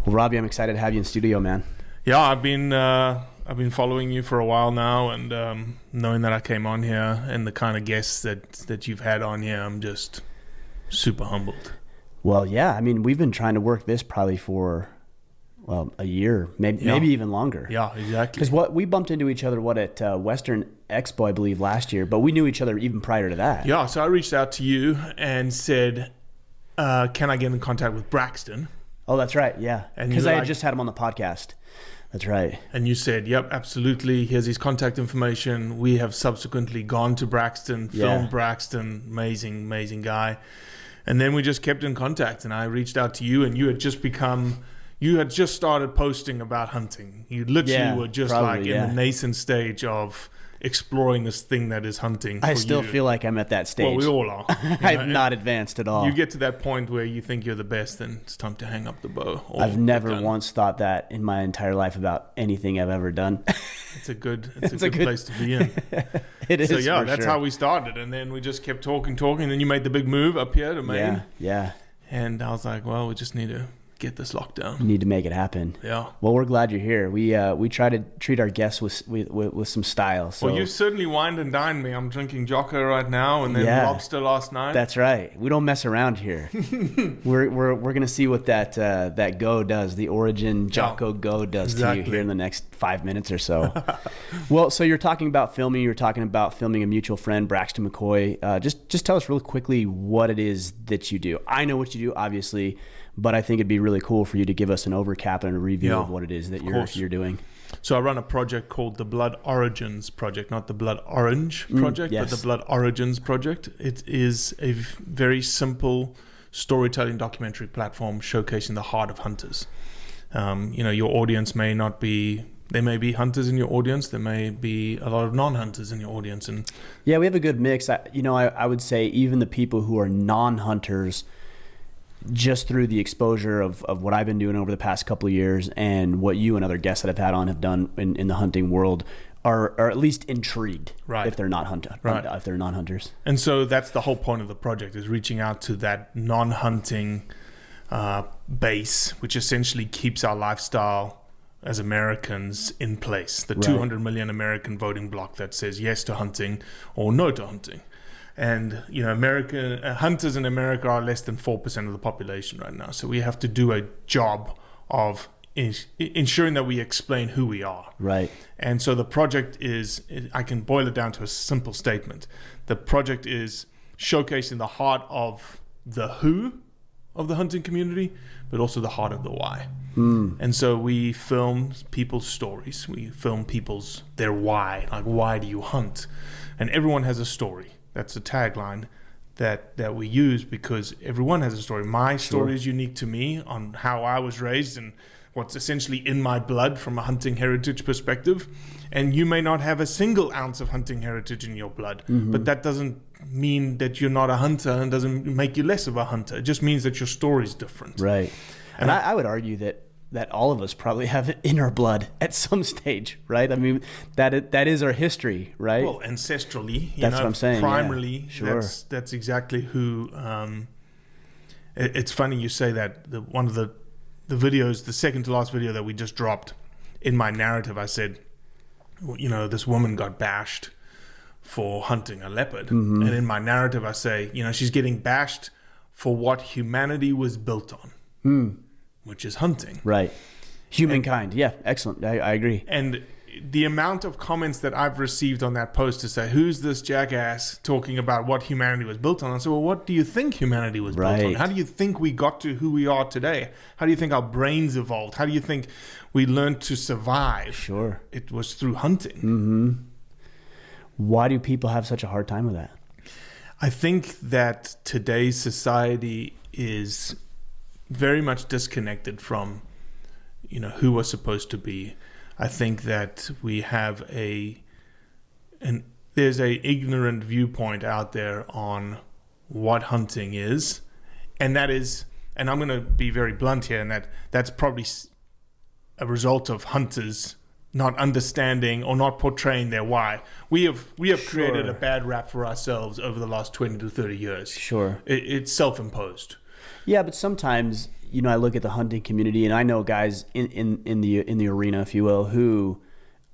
Well, Robbie, I'm excited to have you in studio, man. Yeah, I've been following you for a while now, and knowing that I came on here and the kind of guests that you've had on here, I'm just super humbled. Well, yeah, I mean, we've been trying to work this probably for, a year, maybe even longer. Yeah, exactly. Because we bumped into each other, at Western Expo, I believe, last year, but we knew each other even prior to that. Yeah, so I reached out to you and said, can I get in contact with Braxton? Oh, that's right, yeah. And because I had just had him on the podcast. That's right. And you said, yep, absolutely. Here's his contact information. We have subsequently gone to Braxton, filmed Braxton, amazing guy. And then we just kept in contact, and I reached out to you, and you had just started posting about hunting. You literally were just in the nascent stage of exploring this thing that is hunting. I still feel like I'm at that stage. Well, we all are. I've not advanced at all. You get to that point where you think you're the best, and it's time to hang up the bow. I've never once thought that in my entire life about anything I've ever done. It's a good place to be in. It is. So yeah, that's how we started, and then we just kept talking, and then you made the big move up here to Maine. Yeah. And I was like, well, we just need to get this locked down. You need to make it happen. Yeah. Well, we're glad you're here. We try to treat our guests with some style. So. Well, you've certainly wined and dined me. I'm drinking Jocko right now, and then lobster last night. That's right. We don't mess around here. we're gonna see what that Go does. The Origin Jocko Go does to you here in the next 5 minutes or so. Well, so you're talking about filming. You're talking about filming a mutual friend, Braxton McCoy. Just tell us really quickly what it is that you do. I know what you do, obviously. But I think it'd be really cool for you to give us an overcap and a review of what it is that you're doing. So I run a project called the Blood Origins Project, not the Blood Orange Project, but the Blood Origins Project. It is a very simple storytelling documentary platform showcasing the heart of hunters. Your audience there may be hunters in your audience. There may be a lot of non-hunters in your audience. And yeah, we have a good mix. I would say even the people who are non-hunters, just through the exposure of what I've been doing over the past couple of years and what you and other guests that I've had on have done in the hunting world are at least intrigued if they're not if they're non-hunters. And so that's the whole point of the project, is reaching out to that non-hunting base, which essentially keeps our lifestyle as Americans in place. The 200 million American voting bloc that says yes to hunting or no to hunting. And hunters in America are less than 4% of the population right now. So we have to do a job of ensuring that we explain who we are. Right. And so the project I can boil it down to a simple statement. The project is showcasing the heart of the who of the hunting community, but also the heart of the why. And so we film people's stories. We film their why. Like, why do you hunt? And everyone has a story. That's a tagline that we use, because everyone has a story. My story is unique to me on how I was raised and what's essentially in my blood from a hunting heritage perspective. And you may not have a single ounce of hunting heritage in your blood, but that doesn't mean that you're not a hunter and doesn't make you less of a hunter. It just means that your story is different. Right. And I would argue that all of us probably have it in our blood at some stage, right? I mean, that is our history, right? Well, ancestrally, that's what I'm saying. Primarily, that's exactly who. It's funny you say that. One of the videos, the second to last video that we just dropped, in my narrative, I said, this woman got bashed for hunting a leopard, and in my narrative, I say, she's getting bashed for what humanity was built on. Which is hunting. Right. Humankind. Yeah, excellent. I agree. And the amount of comments that I've received on that post to say, who's this jackass talking about what humanity was built on? I said, well, what do you think humanity was built on? How do you think we got to who we are today? How do you think our brains evolved? How do you think we learned to survive? Sure. It was through hunting. Why do people have such a hard time with that? I think that today's society is very much disconnected from, who we're supposed to be. I think that we have there's a ignorant viewpoint out there on what hunting is, and I'm going to be very blunt here, and that's probably a result of hunters not understanding or not portraying their why. We have created a bad rap for ourselves over the last 20 to 30 years. Sure. It's self-imposed. Yeah, but sometimes, I look at the hunting community, and I know guys in the arena, if you will, who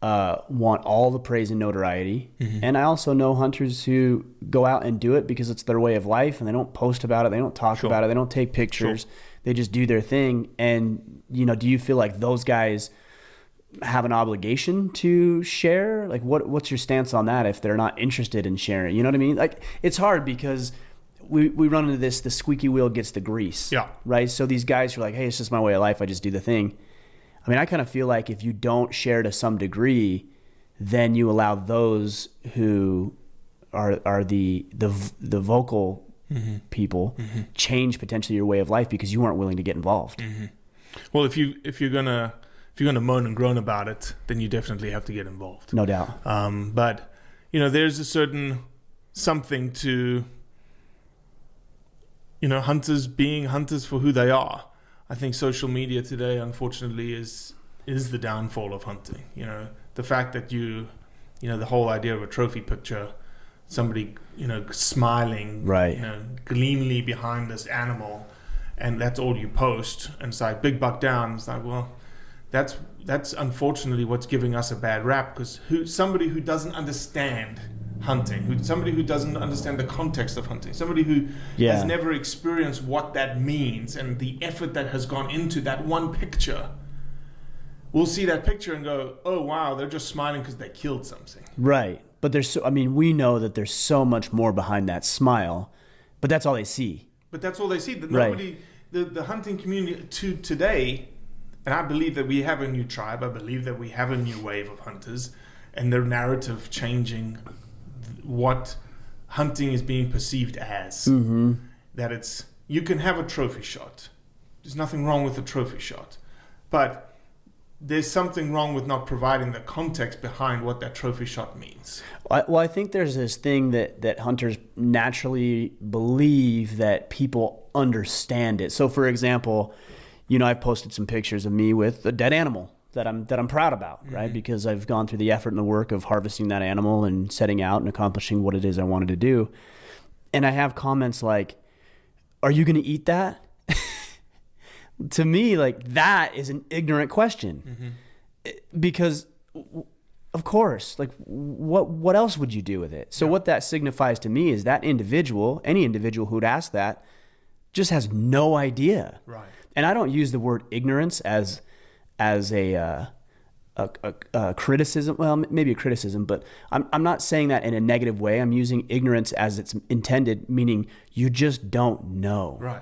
want all the praise and notoriety. Mm-hmm. And I also know hunters who go out and do it because it's their way of life, and they don't post about it, they don't talk about it, they don't take pictures, they just do their thing. And do you feel like those guys have an obligation to share? Like, what's your stance on that if they're not interested in sharing? You know what I mean? Like, it's hard because we run into this, the squeaky wheel gets the grease. Yeah. Right? So these guys who are like, hey, it's just my way of life, I just do the thing. I mean, I kind of feel like if you don't share to some degree, then you allow those who are the vocal mm-hmm. people mm-hmm. change potentially your way of life because you aren't willing to get involved. Mm-hmm. Well, if you're gonna moan and groan about it, then you definitely have to get involved. No doubt. But there's a certain something to hunters being hunters for who they are. I think social media today, unfortunately, is the downfall of hunting. The fact that the whole idea of a trophy picture, somebody, smiling, right, gleamingly behind this animal, and that's all you post, and it's like big buck down. It's like, well, that's unfortunately what's giving us a bad rap, because somebody who doesn't understand hunting, somebody who doesn't understand the context of hunting, somebody who has never experienced what that means and the effort that has gone into that one picture, will see that picture and go, oh wow, they're just smiling because they killed something. Right. But we know that there's so much more behind that smile, but that's all they see. But that's all they see. The hunting community today, and I believe that we have a new tribe, I believe that we have a new wave of hunters, and their narrative changing what hunting is being perceived as. Mm-hmm. That you can have a trophy shot. There's nothing wrong with a trophy shot. But there's something wrong with not providing the context behind what that trophy shot means. Well, I think there's this thing that hunters naturally believe that people understand it. So, for example, I've posted some pictures of me with a dead animal that I'm proud about, mm-hmm. right? Because I've gone through the effort and the work of harvesting that animal and setting out and accomplishing what it is I wanted to do. And I have comments like, "Are you going to eat that?" To me, like, that is an ignorant question. Mm-hmm. Because, of course, like, what else would you do with it? So what that signifies to me is that any individual who'd ask that, just has no idea. Right. And I don't use the word ignorance as a criticism. Well, maybe a criticism, but I'm not saying that in a negative way. I'm using ignorance as it's intended, meaning you just don't know. Right.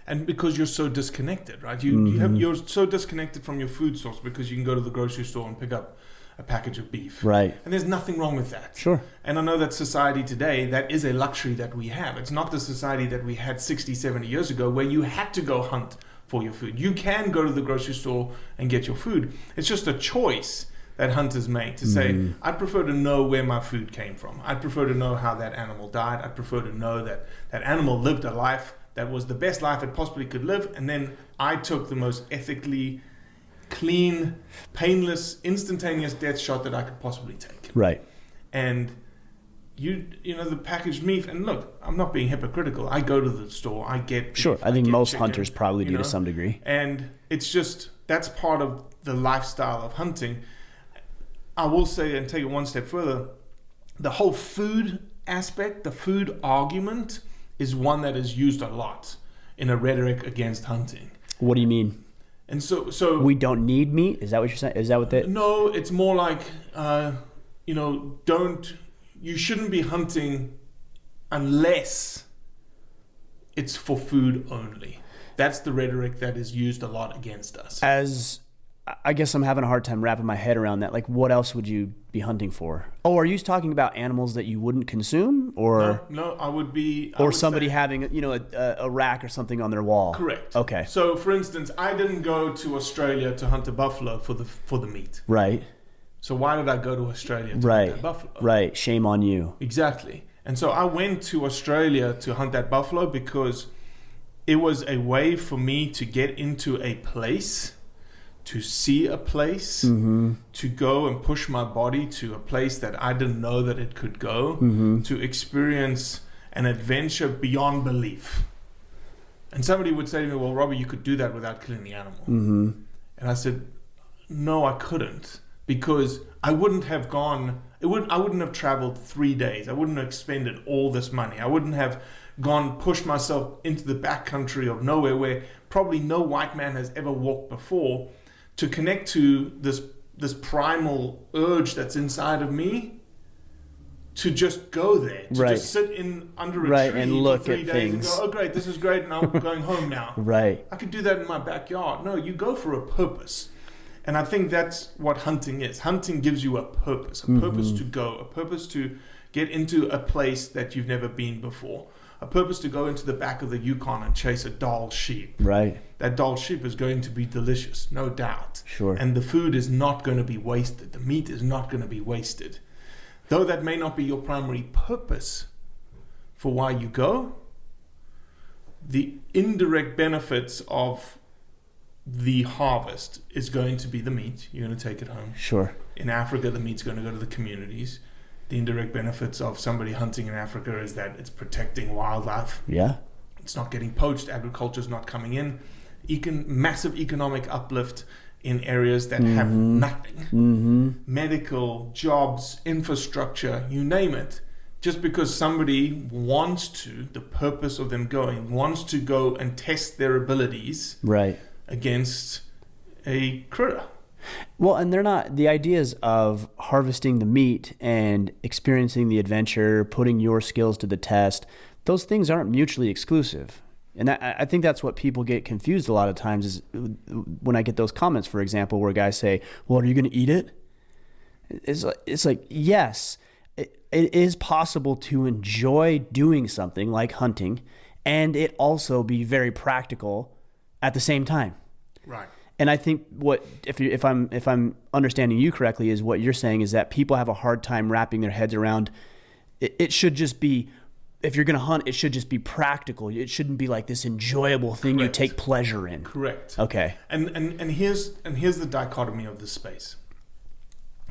And because you're so disconnected, right? You're so disconnected from your food source because you can go to the grocery store and pick up a package of beef. Right. And there's nothing wrong with that. Sure. And I know that society today, that is a luxury that we have. It's not the society that we had 60, 70 years ago where you had to go hunt for your food. You can go to the grocery store and get your food. It's just a choice that hunters make to say, I'd prefer to know where my food came from. I'd prefer to know how that animal died. I'd prefer to know that that animal lived a life that was the best life it possibly could live, and then I took the most ethically clean, painless, instantaneous death shot that I could possibly take. Right. And the packaged meat, and look, I'm not being hypocritical. I go to the store, I get beef, I think most hunters probably do to some degree. And it's just, that's part of the lifestyle of hunting. I will say, and take it one step further, the whole food aspect, the food argument, is one that is used a lot in a rhetoric against hunting. What do you mean? And so we don't need meat? Is that what you're saying? Is that what that? No, it's more like you shouldn't be hunting unless it's for food only. That's the rhetoric that is used a lot against us. I guess I'm having a hard time wrapping my head around that. Like, what else would you be hunting for? Oh, are you talking about animals that you wouldn't consume, or no? I would be. Or somebody having a rack or something on their wall. Correct. Okay. So, for instance, I didn't go to Australia to hunt a buffalo for the meat. Right. So why did I go to Australia to hunt that buffalo? Right. Shame on you. Exactly. And so I went to Australia to hunt that buffalo because it was a way for me to get into a place, to see a place, to go and push my body to a place that I didn't know that it could go, to experience an adventure beyond belief. And somebody would say to me, well, Robbie, you could do that without killing the animal. Mm-hmm. And I said, no, I couldn't, because I wouldn't have traveled 3 days. I wouldn't have expended all this money. I wouldn't have pushed myself into the backcountry of nowhere where probably no white man has ever walked before to connect to this primal urge that's inside of me, to just go there, to just sit under a tree and look for 3 at days things. and go, oh great, this is great, and I'm going home now. Right. I could do that in my backyard. No, you go for a purpose. And I think that's what hunting is. Hunting gives you a purpose purpose to go, a purpose to get into a place that you've never been before, a purpose to go into the back of the Yukon and chase a Dall sheep. Right. That Dall sheep is going to be delicious, no doubt. Sure. And the food is not going to be wasted. The meat is not going to be wasted. Though that may not be your primary purpose for why you go, the indirect benefits of the harvest is going to be the meat. You're going to take it home. Sure. In Africa, the meat's going to go to the communities. The indirect benefits of somebody hunting in Africa is that it's protecting wildlife. Yeah. It's not getting poached. Agriculture's not coming in. Massive economic uplift in areas that have nothing. Mm-hmm. Medical, jobs, infrastructure, you name it. Just because somebody wants to, the purpose of them going, wants to go and test their abilities Right. against a critter. Well, and they're not, the ideas of harvesting the meat and experiencing the adventure, putting your skills to the test, those things aren't mutually exclusive. And I think that's what people get confused a lot of times, is when I get those comments, for example, where guys say, well, are you going to eat it? It's like, yes, it is possible to enjoy doing something like hunting and it also be very practical at the same time. Right. And I think if I'm understanding you correctly, is what you're saying is that people have a hard time wrapping their heads around it should just be, if you're going to hunt, it should just be practical. It shouldn't be like this enjoyable thing Correct. you take pleasure in. Correct. Okay. And here's the dichotomy of this space.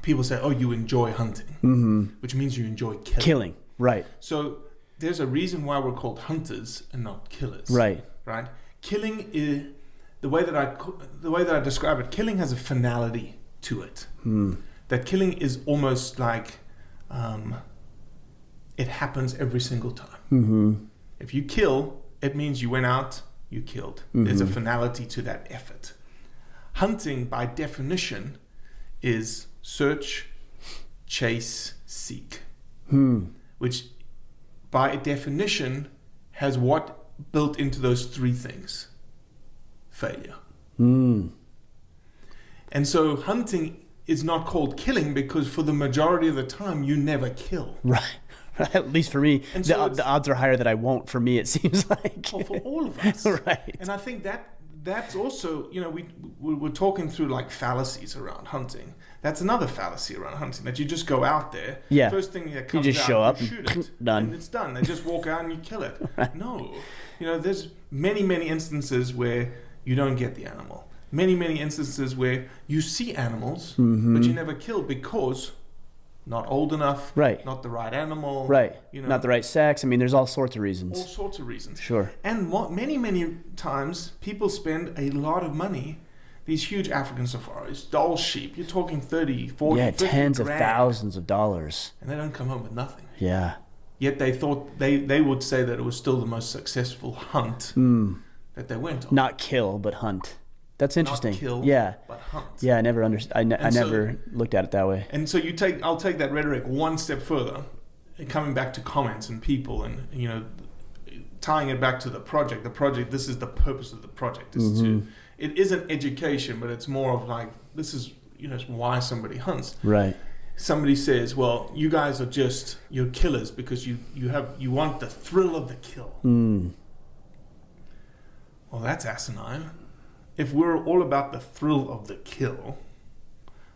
People say, oh, you enjoy hunting, which means you enjoy killing. Right. So there's a reason why we're called hunters and not killers. Right. Right. Killing is the way that I describe it. Killing has a finality to it. That killing is almost like it happens every single time. If you kill, it means you went out, you killed. There's a finality to that effort. Hunting, by definition, is search, chase, seek, which by definition has what built into those three things? Failure. And so hunting is not called killing because for the majority of the time you never kill. Right. At least for me, And so the odds are higher that I won't, for me, it seems like. Well, for all of us. Right. And I think that's also, we're talking through like fallacies around hunting. That's another fallacy around hunting, that you just go out there. Yeah. First thing that comes You just out, show up you and shoot it. done. And it's done. They just walk out and you kill it. Right. No. There's many, many instances where you don't get the animal. Many, many instances where you see animals, but you never kill because not old enough, Right. not the right animal, Right. Not the right sex. I mean, there's all sorts of reasons. all sorts of reasons. Sure. And many, many times people spend a lot of money. These huge African safaris, Dall sheep, you're talking 30, 40, Yeah, 50 tens of grand, thousands of dollars. and they don't come home with nothing. Yeah. Yet they thought they would say that it was still the most successful hunt that they went on. Not kill, but hunt. That's interesting. Not kill, Yeah. but hunt. Yeah, I never understood. I never looked at it that way. And so I'll take that rhetoric one step further, and coming back to comments and people, and tying it back to the project. The project. This is the purpose of the project. Is to. It isn't education, but it's more of like this is why somebody hunts. Right. Somebody says, "Well, you guys are you're killers because you want the thrill of the kill." Well, that's asinine. If we're all about the thrill of the kill,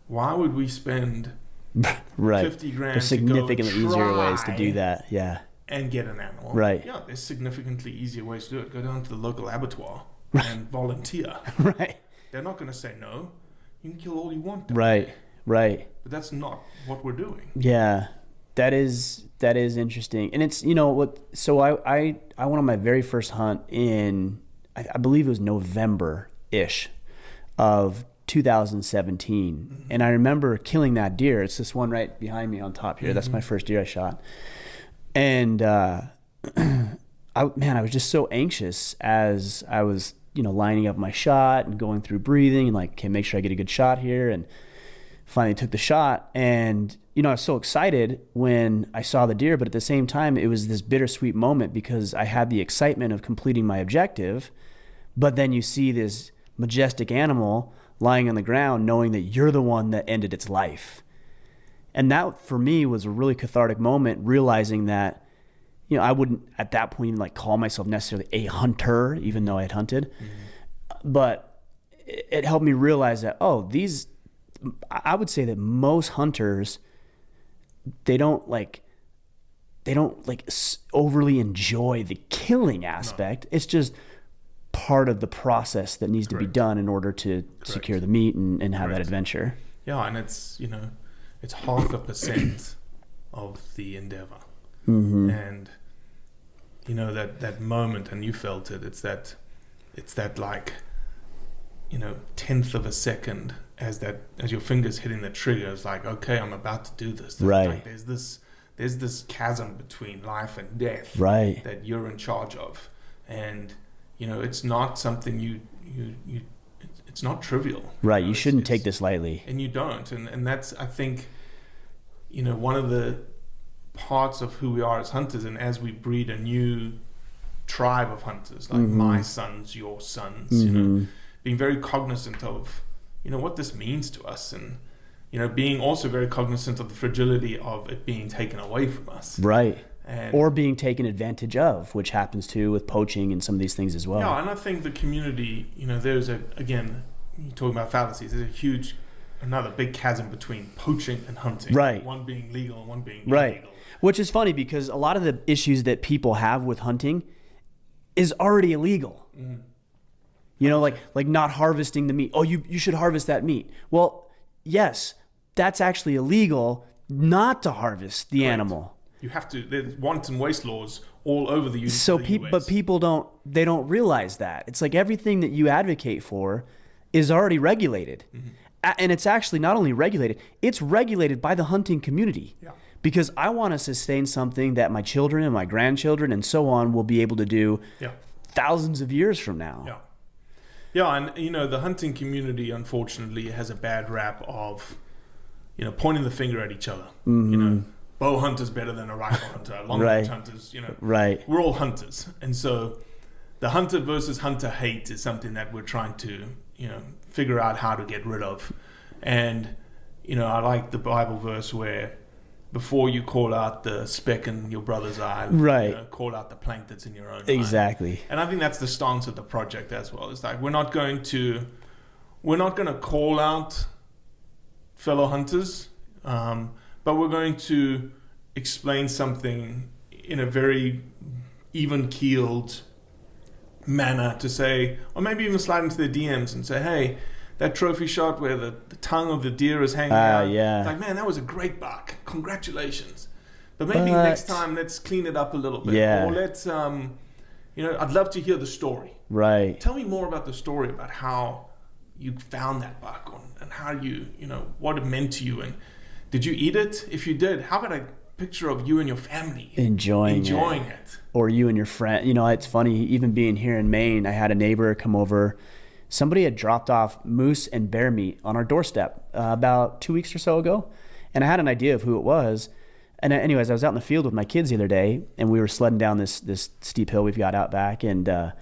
why would we spend Right. 50 grand There's significantly to go easier ways to try do that. Yeah. and get an animal? Right. Yeah, there's significantly easier ways to do it. Go down to the local abattoir and volunteer. Right. They're not going to say no. You can kill all you want. Right. Right. But that's not what we're doing. Yeah. That is interesting. And it's, what, so I went on my very first hunt in I believe it was November-ish of 2017. And I remember killing that deer. It's this one right behind me on top here. That's my first deer I shot. And I was just so anxious as I was, lining up my shot and going through breathing and like, okay, make sure I get a good shot here. And finally took the shot. And, I was so excited when I saw the deer, but at the same time, it was this bittersweet moment because I had the excitement of completing my objective, but then you see this majestic animal lying on the ground knowing that you're the one that ended its life. And that for me was a really cathartic moment, realizing that, I wouldn't at that point even like call myself necessarily a hunter, even though I had hunted. But it helped me realize that, I would say that most hunters, they don't overly enjoy the killing aspect. No. It's just part of the process that needs to be done in order to secure the meat and have that adventure. Yeah, and it's, it's 0.5% of the endeavor. And, that moment, and you felt it, it's that like, 10th of a second as your fingers hitting the trigger. It's like, okay, I'm about to do this. Right. Like there's this chasm between life and death that you're in charge of. And, it's not something it's not trivial. Right. You shouldn't take this lightly. And you don't. And that's, I think, one of the parts of who we are as hunters, and as we breed a new tribe of hunters, like my sons, your sons, being very cognizant of, what this means to us, and, being also very cognizant of the fragility of it being taken away from us. Right. Or being taken advantage of, which happens too with poaching and some of these things as well. Yeah, and I think the community, there's again, you're talking about fallacies, there's another big chasm between poaching and hunting. Right. One being legal and one being illegal. Which is funny because a lot of the issues that people have with hunting is already illegal. Like not harvesting the meat. Oh, you should harvest that meat. Well, yes, that's actually illegal not to harvest the animal. You have to. There's want and waste laws all over the US. But people don't realize that. It's like everything that you advocate for is already regulated. And it's actually not only regulated, it's regulated by the hunting community. Yeah. Because I want to sustain something that my children and my grandchildren and so on will be able to do thousands of years from now. Yeah. Yeah, and the hunting community unfortunately has a bad rap of, pointing the finger at each other. Bow hunter's better than a rifle hunter. Long range hunters, we're all hunters. And so the hunter versus hunter hate is something that we're trying to, figure out how to get rid of. And, I like the Bible verse where before you call out the speck in your brother's eye, call out the plank that's in your own eye. Exactly. And I think that's the stance of the project as well. It's like we're not going to call out fellow hunters, but we're going to explain something in a very even-keeled manner to say, or maybe even slide into their DMs and say, hey, that trophy shot where the tongue of the deer is hanging out. Yeah. It's like, man, that was a great buck. Congratulations. But maybe next time, let's clean it up a little bit. Yeah. Or let's, I'd love to hear the story. Right. Tell me more about the story about how you found that buck and how you, what it meant to you. And did you eat it? If you did, how about a picture of you and your family enjoying it? Or you and your friend. It's funny, even being here in Maine, I had a neighbor come over. Somebody had dropped off moose and bear meat on our doorstep about 2 weeks or so ago. And I had an idea of who it was. And anyways, I was out in the field with my kids the other day, and we were sledding down this steep hill we've got out back, and a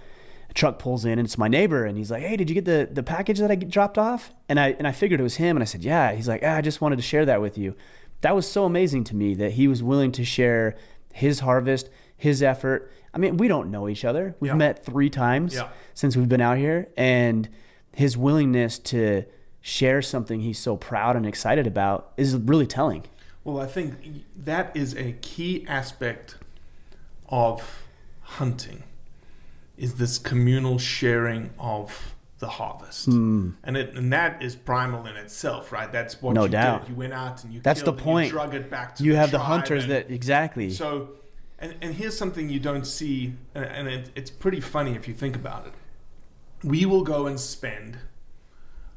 truck pulls in, and it's my neighbor, and he's like, hey, did you get the package that I dropped off? And I figured it was him, and I said, yeah. He's like, I just wanted to share that with you. That was so amazing to me that he was willing to share his harvest, his effort. I mean, we don't know each other. We've met 3 times since we've been out here, and his willingness to share something he's so proud and excited about is really telling. Well, I think that is a key aspect of hunting, is this communal sharing of the harvest. And that is primal in itself, right? That's what you did. You went out and you That's killed the point. And you drug it back to you the have tribe. The hunters that exactly. So, and here's something you don't see, and it's pretty funny if you think about it. we will go and spend,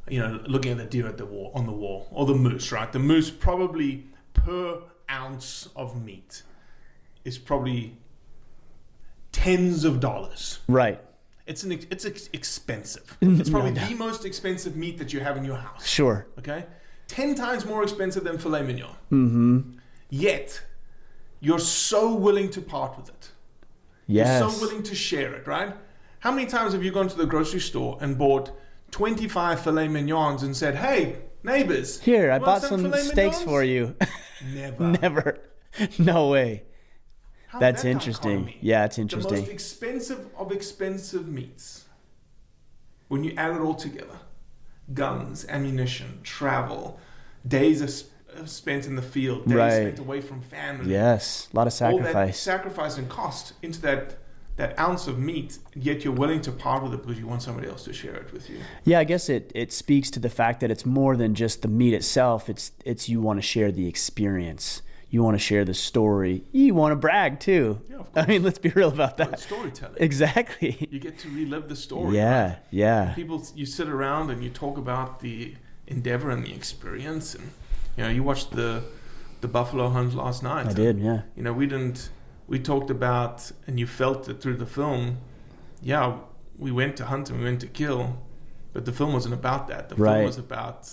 looking at the deer on the wall, or the moose, right? The moose probably per ounce of meat is probably tens of dollars. Right. It's expensive. It's probably the most expensive meat that you have in your house. Sure. Okay? 10 times more expensive than filet mignon. Mm-hmm. Yet, you're so willing to part with it. Yes. You're so willing to share it, right? How many times have you gone to the grocery store and bought 25 filet mignons and said, hey, neighbors, here, I bought some steaks for you? Never. Never. No way. How's That's that interesting. dichotomy? Yeah, it's interesting. The most expensive of expensive meats. When you add it all together. Guns, ammunition, travel, days spent in the field, days spent away from family. Yes, a lot of sacrifice. All that sacrifice and cost into that ounce of meat, yet you're willing to part with it because you want somebody else to share it with you. Yeah, I guess it speaks to the fact that it's more than just the meat itself. It's you want to share the experience. You want to share the story. You want to brag too. Yeah, of course. I mean, let's be real about that. It's storytelling. Exactly. You get to relive the story. Yeah, right? yeah. People, you sit around and you talk about the endeavor and the experience, and you watched the buffalo hunt last night. I did, yeah. We talked about, and you felt it through the film. Yeah, we went to hunt and we went to kill, but the film wasn't about that. The film was about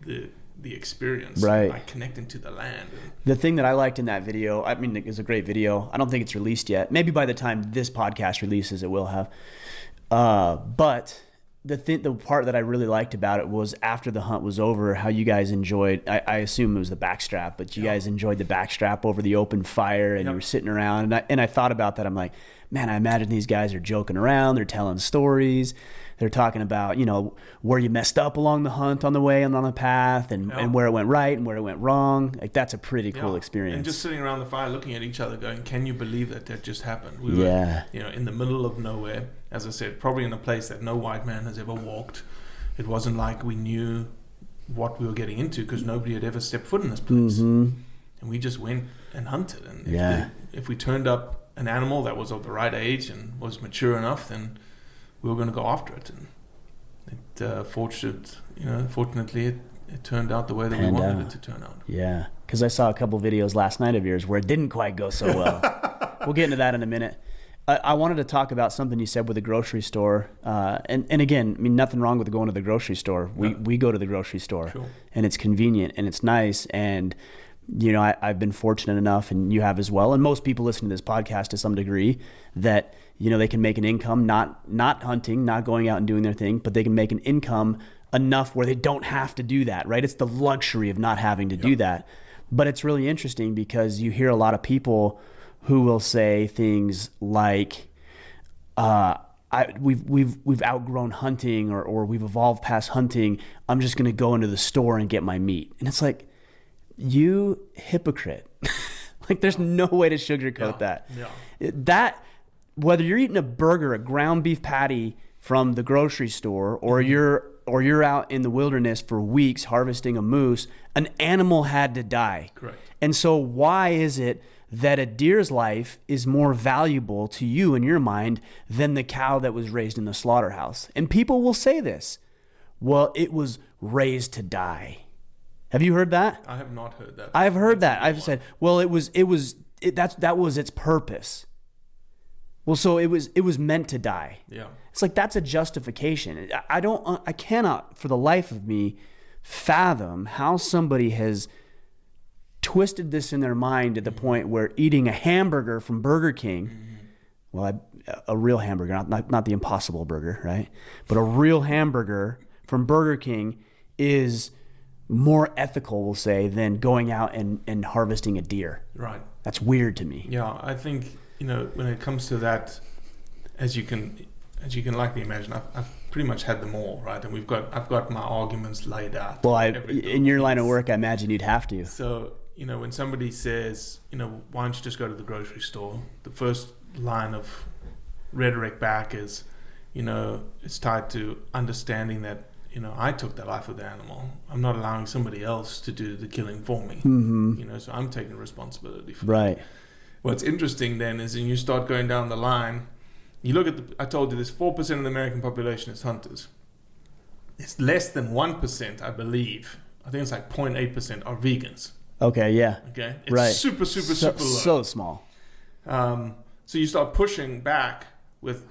the experience, right? Like connecting to the land. The thing that I liked in that video, I mean, it was a great video. I don't think it's released yet. Maybe by the time this podcast releases, it will have. But the part that I really liked about it was after the hunt was over, how you guys enjoyed. I assume it was the backstrap, but you guys enjoyed the backstrap over the open fire, and you were sitting around. And I thought about that. I'm like, man, I imagine these guys are joking around. They're telling stories. They're talking about, where you messed up along the hunt on the way and on the path, and where it went right and where it went wrong. Like, that's a pretty cool experience. And just sitting around the fire looking at each other going, can you believe that just happened? We were, in the middle of nowhere, as I said, probably in a place that no white man has ever walked. It wasn't like we knew what we were getting into because nobody had ever stepped foot in this place. Mm-hmm. And we just went and hunted. And if we turned up an animal that was of the right age and was mature enough, then we were going to go after it, and fortunately, it turned out the way that we wanted it to turn out. Yeah, because I saw a couple videos last night of yours where it didn't quite go so well. We'll get into that in a minute. I wanted to talk about something you said with the grocery store, and again, I mean, nothing wrong with going to the grocery store. We go to the grocery store, sure. And it's convenient and it's nice, and I've been fortunate enough, and you have as well, and most people listening to this podcast to some degree, that they can make an income, not hunting, not going out and doing their thing, but they can make an income enough where they don't have to do that, right? It's the luxury of not having to do that. But it's really interesting because you hear a lot of people who will say things like, we've outgrown hunting, or we've evolved past hunting. I'm just going to go into the store and get my meat. And it's like, you hypocrite. Like, there's no way to sugarcoat that. Yeah. That, whether you're eating a burger, a ground beef patty from the grocery store, or you're out in the wilderness for weeks harvesting a moose, an animal had to die. Correct. And so why is it that a deer's life is more valuable to you in your mind than the cow that was raised in the slaughterhouse? And people will say this, well, it was raised to die. Have you heard that? I have not heard that. I've heard that. I've said, well, that was its purpose. Well, so it was meant to die. Yeah. It's like, that's a justification. I cannot for the life of me fathom how somebody has twisted this in their mind to the point where eating a hamburger from Burger King, a real hamburger, not the Impossible Burger, right? But a real hamburger from Burger King is more ethical, we'll say, than going out and harvesting a deer. Right. That's weird to me. Yeah, I think, when it comes to that, as you can likely imagine, I've pretty much had them all, right? And I've got my arguments laid out. Well, in your line of work, I imagine you'd have to. So, when somebody says, why don't you just go to the grocery store? The first line of rhetoric back is, it's tied to understanding that, I took the life of the animal. I'm not allowing somebody else to do the killing for me. Mm-hmm. So I'm taking responsibility for it. Right. What's interesting then is when you start going down the line, You look at I told you, there's 4% of the American population is hunters. It's less than 1%, I believe. I think it's like 0.8% are vegans. Okay, yeah. Okay, it's right. super low. So small. So you start pushing back with,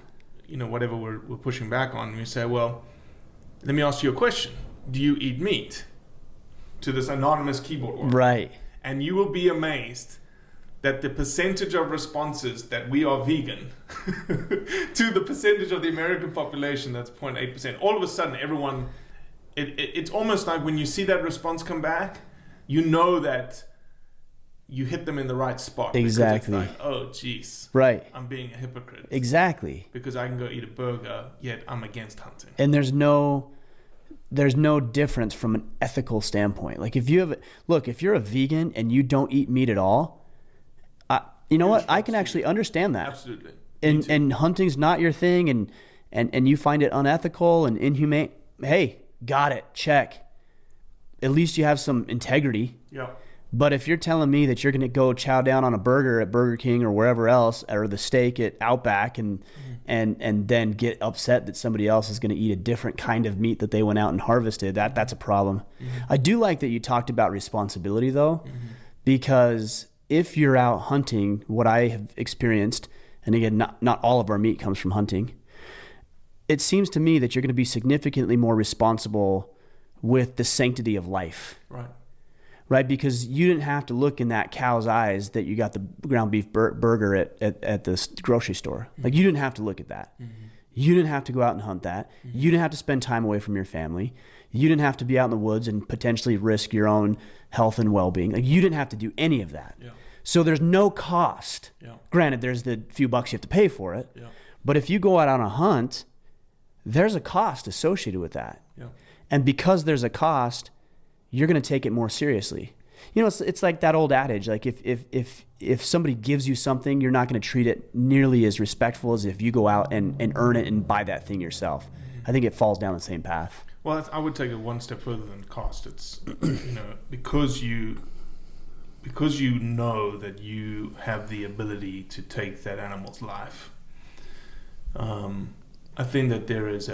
whatever we're pushing back on. And you say, well, let me ask you a question. Do you eat meat? To this anonymous keyboard warrior. Right. And you will be amazed that the percentage of responses that we are vegan to the percentage of the American population, that's 0.8%. All of a sudden, everyone, it's almost like when you see that response come back, you know that you hit them in the right spot. Exactly. It's like, oh, geez. Right. I'm being a hypocrite. Exactly. Because I can go eat a burger, yet I'm against hunting. And there's no difference from an ethical standpoint. Like if you're a vegan and you don't eat meat at all, you know what? I can actually understand that. Absolutely. And hunting's not your thing, and you find it unethical and inhumane. Hey, got it. Check. At least you have some integrity. Yeah. But if you're telling me that you're going to go chow down on a burger at Burger King or wherever else, or the steak at Outback, and then get upset that somebody else is going to eat a different kind of meat that they went out and harvested, that's a problem. Mm-hmm. I do like that you talked about responsibility, though, because if you're out hunting, what I have experienced, and again, not all of our meat comes from hunting, it seems to me that you're going to be significantly more responsible with the sanctity of life. Right? Because you didn't have to look in that cow's eyes that you got the ground beef burger at the grocery store. Like, you didn't have to look at that. Mm-hmm. You didn't have to go out and hunt that. Mm-hmm. You didn't have to spend time away from your family. You didn't have to be out in the woods and potentially risk your own health and well-being. Like, you didn't have to do any of that. Yeah. So there's no cost. Yeah. Granted, there's the few bucks you have to pay for it. Yeah. But if you go out on a hunt, there's a cost associated with that. Yeah. And because there's a cost, you're going to take it more seriously. It's like that old adage, like if somebody gives you something, you're not going to treat it nearly as respectful as if you go out and earn it and buy that thing yourself. I think it falls down the same path. Well, I would take it one step further than cost. It's, because you know that you have the ability to take that animal's life. I think that there is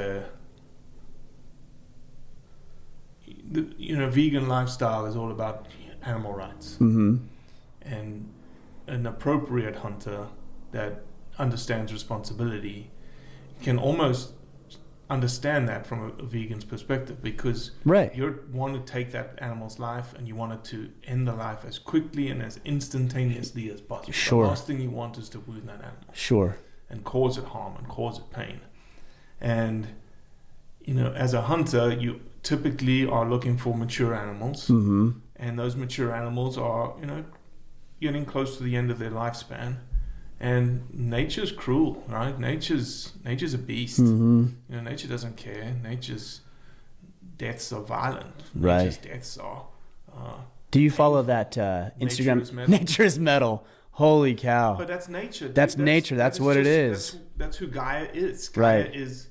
vegan lifestyle is all about animal rights. Mm-hmm. And an appropriate hunter that understands responsibility can almost understand that from a vegan's perspective, because you want to take that animal's life and you want it to end the life as quickly and as instantaneously as possible. Sure. The last thing you want is to wound that animal. Sure. And cause it harm and cause it pain. And, as a hunter, you typically are looking for mature animals. Mm-hmm. And those mature animals are, getting close to the end of their lifespan. And nature's cruel, right? Nature's a beast. Mm-hmm. Nature doesn't care. Nature's deaths are violent. Right. Nature's deaths are... Do you follow that Instagram? Nature is metal. Holy cow. But that's nature. Dude. That's nature. That's what it is. That's who Gaia is. Gaia is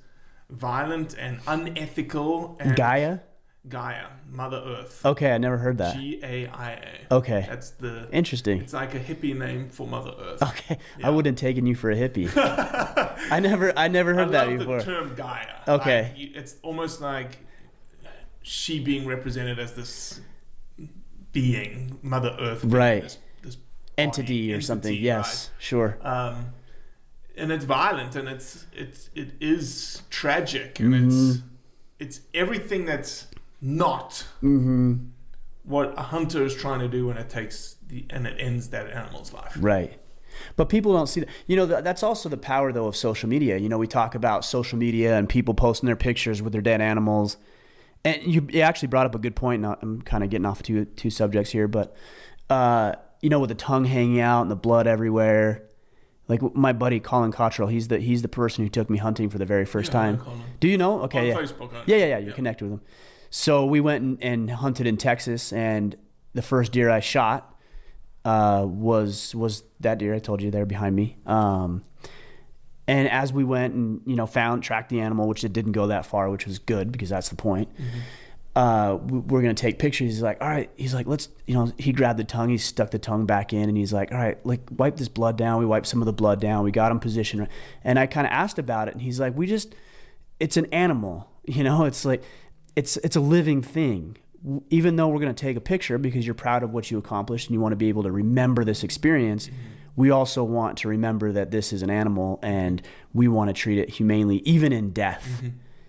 violent and unethical. And Gaia, Mother Earth. Okay, I never heard that. Gaia. Okay. That's the... Interesting. It's like a hippie name for Mother Earth. Okay. Yeah. I wouldn't have taken you for a hippie. I never heard that before. I love the term Gaia. Okay. It's almost like she being represented as this being, Mother Earth. Right. This entity or something. Yes. Right? Sure. And it's violent and it is tragic and it's everything that's not what a hunter is trying to do when it takes and it ends that animal's life. Right. But people don't see that. That's also the power, though, of social media. We talk about social media and people posting their pictures with their dead animals. And you actually brought up a good point. Now I'm kind of getting off two subjects here, but with the tongue hanging out and the blood everywhere. Like my buddy Colin Cottrell, he's the person who took me hunting for the very first time. Do you know? Okay, on Facebook. Yeah. You're connected with him. So we went and hunted in Texas, and the first deer I shot was that deer I told you there behind me. And as we went and tracked the animal, which it didn't go that far, which was good because that's the point. we're going to take pictures. He's like, all right. He's like, let's, he grabbed the tongue. He stuck the tongue back in and he's like, all right, like wipe this blood down. We wiped some of the blood down. We got him positioned. And I kind of asked about it and he's like, it's an animal, it's like, it's a living thing. Even though we're going to take a picture because you're proud of what you accomplished and you want to be able to remember this experience, mm-hmm. we also want to remember that this is an animal and we want to treat it humanely, even in death. Mm-hmm.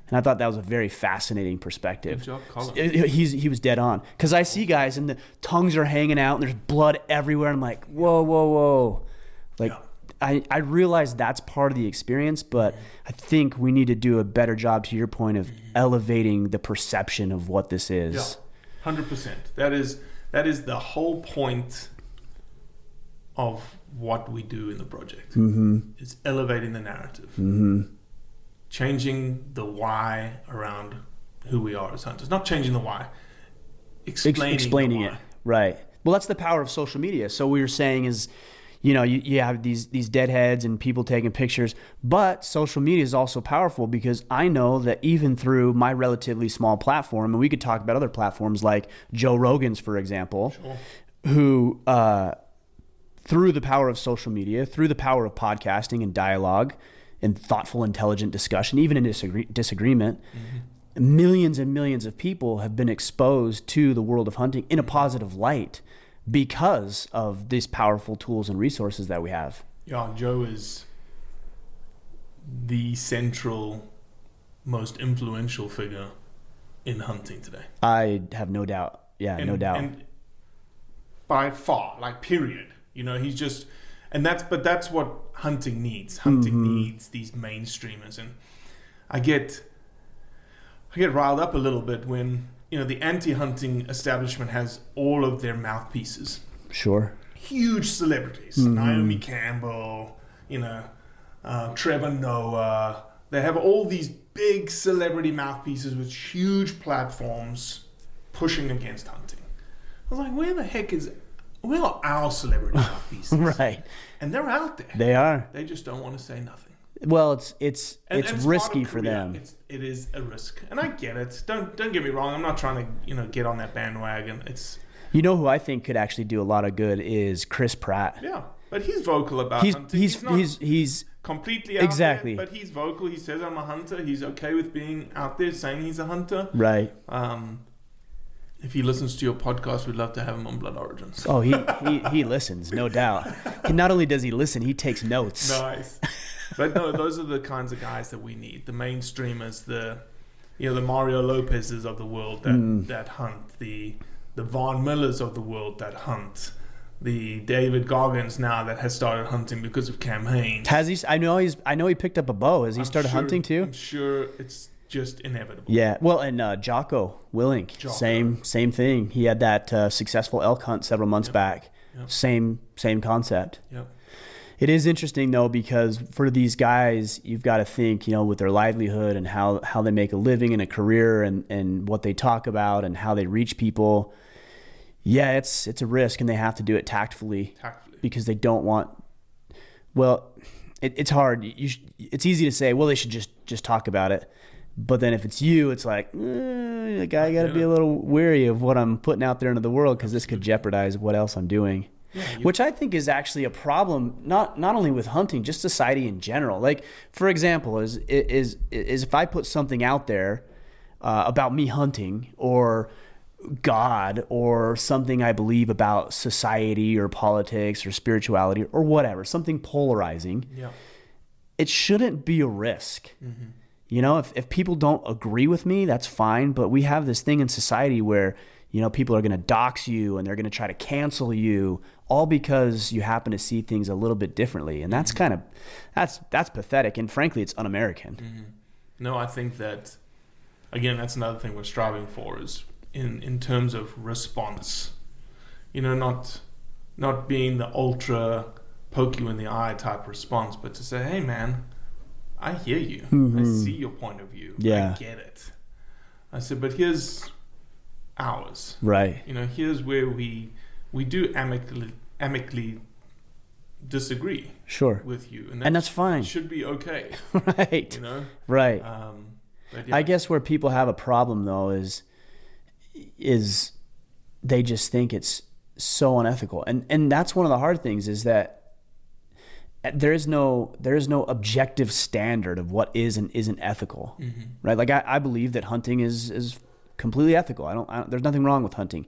And I thought that was a very fascinating perspective. Good job, Colin. He was dead on. Because I see guys and the tongues are hanging out and there's blood everywhere. I'm like, whoa. Like, yeah. I realize that's part of the experience, but I think we need to do a better job, to your point, of elevating the perception of what this is. Yeah, 100%. That is the whole point of what we do in the project. Mm-hmm. It's elevating the narrative. Mm-hmm. Changing the why around who we are as hunters. Not changing the why, explaining it. Right. Well, that's the power of social media. So what you're saying is, you have these deadheads and people taking pictures, but social media is also powerful because I know that even through my relatively small platform, and we could talk about other platforms like Joe Rogan's, for example, sure. who, through the power of social media, through the power of podcasting and dialogue, and thoughtful, intelligent discussion, even in disagreement, mm-hmm. millions and millions of people have been exposed to the world of hunting in a positive light because of these powerful tools and resources that we have. Yeah, Joe is the central, most influential figure in hunting today. I have no doubt. Yeah, no doubt. And by far, period. He's just... But that's what hunting needs. Hunting mm-hmm. needs these mainstreamers, and I get riled up a little bit when the anti-hunting establishment has all of their mouthpieces. Sure. Huge celebrities, mm-hmm. Naomi Campbell, Trevor Noah. They have all these big celebrity mouthpieces with huge platforms pushing against hunting. I was like, where are our celebrity mouthpieces? Right. And they're out there. They are. They just don't want to say nothing. Well, it's risky for them. It is a risk. And I get it. Don't get me wrong. I'm not trying to, get on that bandwagon. Who I think could actually do a lot of good is Chris Pratt. Yeah. But he's vocal about hunting. He's completely out exactly. there, but he's vocal. He says I'm a hunter. He's okay with being out there saying he's a hunter. Right. If he listens to your podcast, we'd love to have him on Blood Origins. Oh, he listens, no doubt. And not only does he listen, he takes notes. Nice. But no, those are the kinds of guys that we need. The mainstreamers, the Mario Lopez's of the world that hunt, the Von Millers of the world that hunt, the David Goggins now that has started hunting because of campaigns. Has he? I know he picked up a bow. Has he started hunting too? I'm sure it's just inevitable. Yeah. Well, and Jocko Willink, same thing. He had that successful elk hunt several months back. Yep. Same concept. Yep. It is interesting though, because for these guys, you've got to think, with their livelihood and how they make a living and a career and what they talk about and how they reach people. Yeah, it's a risk, and they have to do it tactfully. Because they don't want. Well, it's hard. It's easy to say, well, they should just talk about it. But then if it's you, it's like, I got to be a little wary of what I'm putting out there into the world because this could jeopardize what else I'm doing. Yeah, which I think is actually a problem, not only with hunting, just society in general. Like, for example, is if I put something out there about me hunting or God or something I believe about society or politics or spirituality or whatever, something polarizing, it shouldn't be a risk. Mm-hmm. If people don't agree with me, that's fine. But we have this thing in society where, people are going to dox you and they're going to try to cancel you all because you happen to see things a little bit differently. And that's kind of, that's pathetic. And frankly, it's un-American. Mm-hmm. No, I think that, again, that's another thing we're striving for is in terms of response, not being the ultra poke you in the eye type response, but to say, hey man, I hear you. Mm-hmm. I see your point of view. Yeah. I get it. I said, but here's ours. Right. Here's where we do amicably disagree. Sure. With you, and that's fine. Should be okay. Right. Right. I guess where people have a problem though is, is they just think it's so unethical. And that's one of the hard things, is that there is no objective standard of what is and isn't ethical, right? Like I believe that hunting is completely ethical. I don't there's nothing wrong with hunting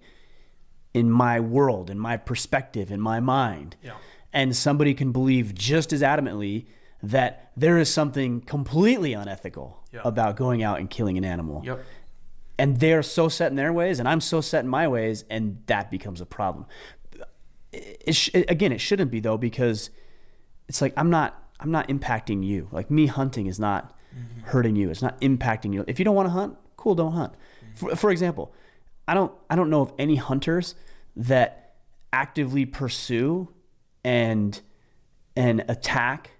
in my world, in my perspective, in my mind. Yeah. And somebody can believe just as adamantly that there is something completely unethical about going out and killing an animal. Yep. And they're so set in their ways, and I'm so set in my ways, and that becomes a problem. Again, it shouldn't be, though, because it's like I'm not impacting you. Like, me hunting is not hurting you. It's not impacting you. If you don't want to hunt, cool, don't hunt. For example, I don't know of any hunters that actively pursue and attack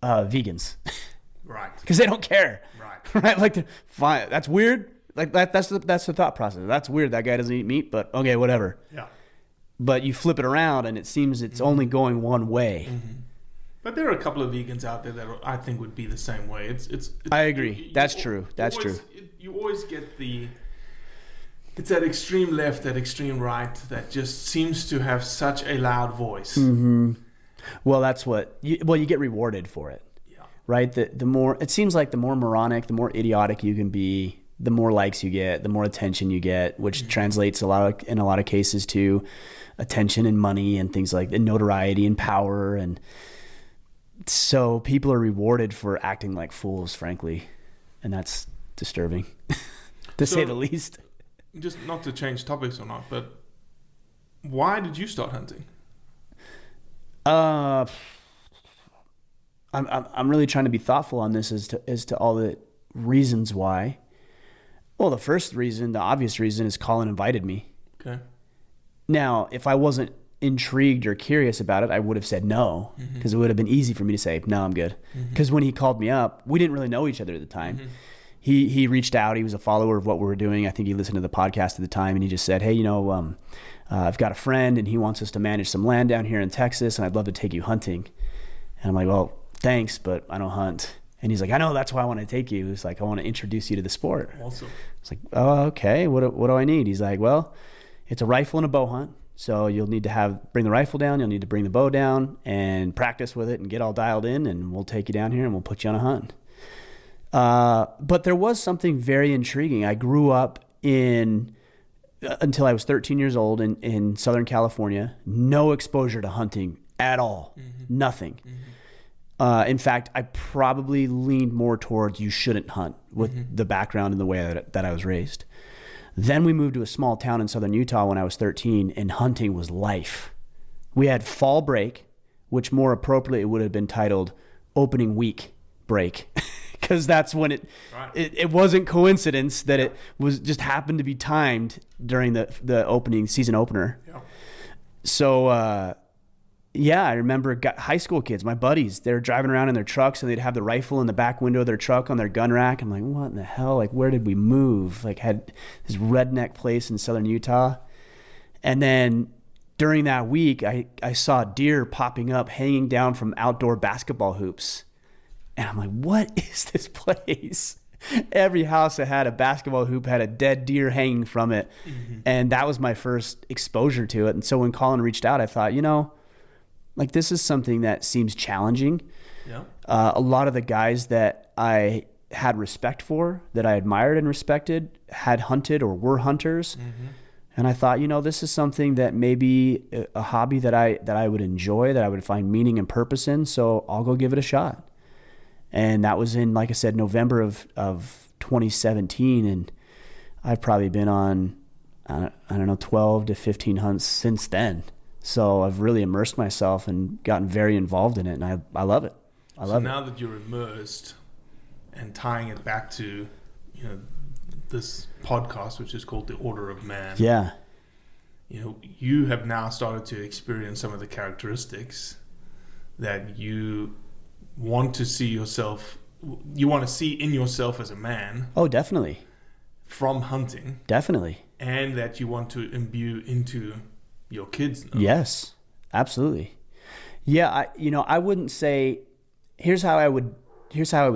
vegans. Right. Because they don't care. Right. Right? Like, fine, that's weird. Like that's the thought process. That's weird. That guy doesn't eat meat, but okay, whatever. Yeah. But you flip it around, and it seems it's only going one way. But there are a couple of vegans out there that I think would be the same way. It's I agree. That's true. You always get it's that extreme left, that extreme right, that just seems to have such a loud voice. Well, that's what you get rewarded for it. Yeah. Right? The more, it seems like the more moronic, the more idiotic you can be, the more likes you get, the more attention you get, which translates in a lot of cases to attention and money and things like, and notoriety and power. And so people are rewarded for acting like fools, frankly. And that's disturbing, to say the least. Just not to change topics or not, but why did you start hunting? I'm really trying to be thoughtful on this as to all the reasons why. Well, the first reason, the obvious reason, is Colin invited me. Okay. Now, if I wasn't intrigued or curious about it, I would have said no, because it would have been easy for me to say, no, I'm good. Because when he called me up, we didn't really know each other at the time. He reached out. He was a follower of what we were doing. I think he listened to the podcast at the time, and he just said, hey, I've got a friend, and he wants us to manage some land down here in Texas, and I'd love to take you hunting. And I'm like, well, thanks, but I don't hunt. And he's like, I know, that's why I want to take you. He's like, I want to introduce you to the sport. Awesome. It's like, oh, okay. What do I need? He's like, well, it's a rifle and a bow hunt. So you'll need to bring the rifle down. You'll need to bring the bow down and practice with it and get all dialed in. And we'll take you down here and we'll put you on a hunt. But there was something very intriguing. I grew up until I was 13 years old in Southern California. No exposure to hunting at all. Nothing. In fact, I probably leaned more towards you shouldn't hunt with the background and the way that I was raised. Then we moved to a small town in southern Utah when I was 13, and hunting was life. We had fall break, which more appropriately would have been titled opening week break, because that's when it wasn't coincidence that it was just happened to be timed during the opening season opener. Yeah. So, I remember high school kids, my buddies, they were driving around in their trucks and they'd have the rifle in the back window of their truck on their gun rack. I'm like, what in the hell? Like, where did we move? Like, had this redneck place in southern Utah. And then during that week, I saw deer popping up, hanging down from outdoor basketball hoops. And I'm like, what is this place? Every house that had a basketball hoop had a dead deer hanging from it. And that was my first exposure to it. And so when Colin reached out, I thought, like, this is something that seems challenging. Yeah. A lot of the guys that I had respect for, that I admired and respected, had hunted or were hunters. And I thought, this is something that maybe a hobby that I would enjoy, that I would find meaning and purpose in. So I'll go give it a shot. And that was in, like I said, November of 2017. And I've probably been on, I don't know, 12 to 15 hunts since then. So I've really immersed myself and gotten very involved in it, and I love it. I love it. So now that you're immersed and tying it back to this podcast, which is called The Order of Man. Yeah. You have now started to experience some of the characteristics that you want to see yourself. You want to see in yourself as a man. Oh, definitely. From hunting. Definitely. And that you want to imbue into your kids now. Yes, absolutely. Yeah, I wouldn't say, here's how I would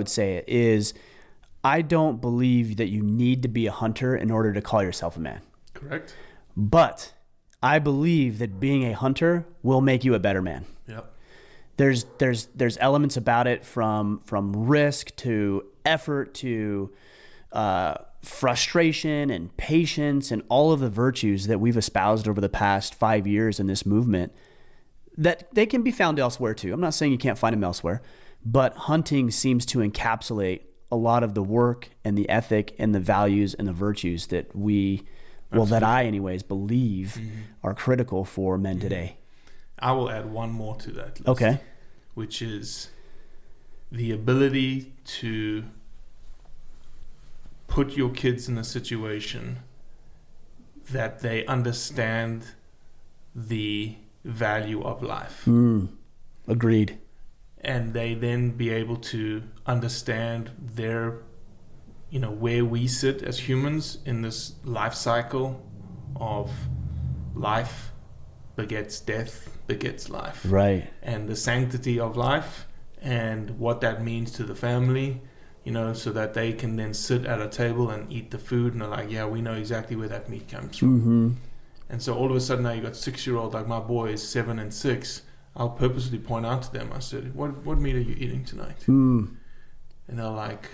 say it is, I don't believe that you need to be a hunter in order to call yourself a man. Correct. But I believe that being a hunter will make you a better man. Yep. There's elements about it from risk to effort to frustration and patience and all of the virtues that we've espoused over the past 5 years in this movement, that they can be found elsewhere too. I'm not saying you can't find them elsewhere, but hunting seems to encapsulate a lot of the work and the ethic and the values and the virtues that we, well, that I anyways believe are critical for men today. I will add one more to that list, Okay. which is the ability to put your kids in a situation that they understand the value of life. Agreed. And they then be able to understand their, where we sit as humans in this life cycle of life begets death, begets life. Right. And the sanctity of life and what that means to the family, so that they can then sit at a table and eat the food and they're like, yeah, we know exactly where that meat comes from. Mm-hmm. And so all of a sudden now you got 6-year-old, like my boy is 7 and 6. I'll purposely point out to them, I said, what meat are you eating tonight? And they're like,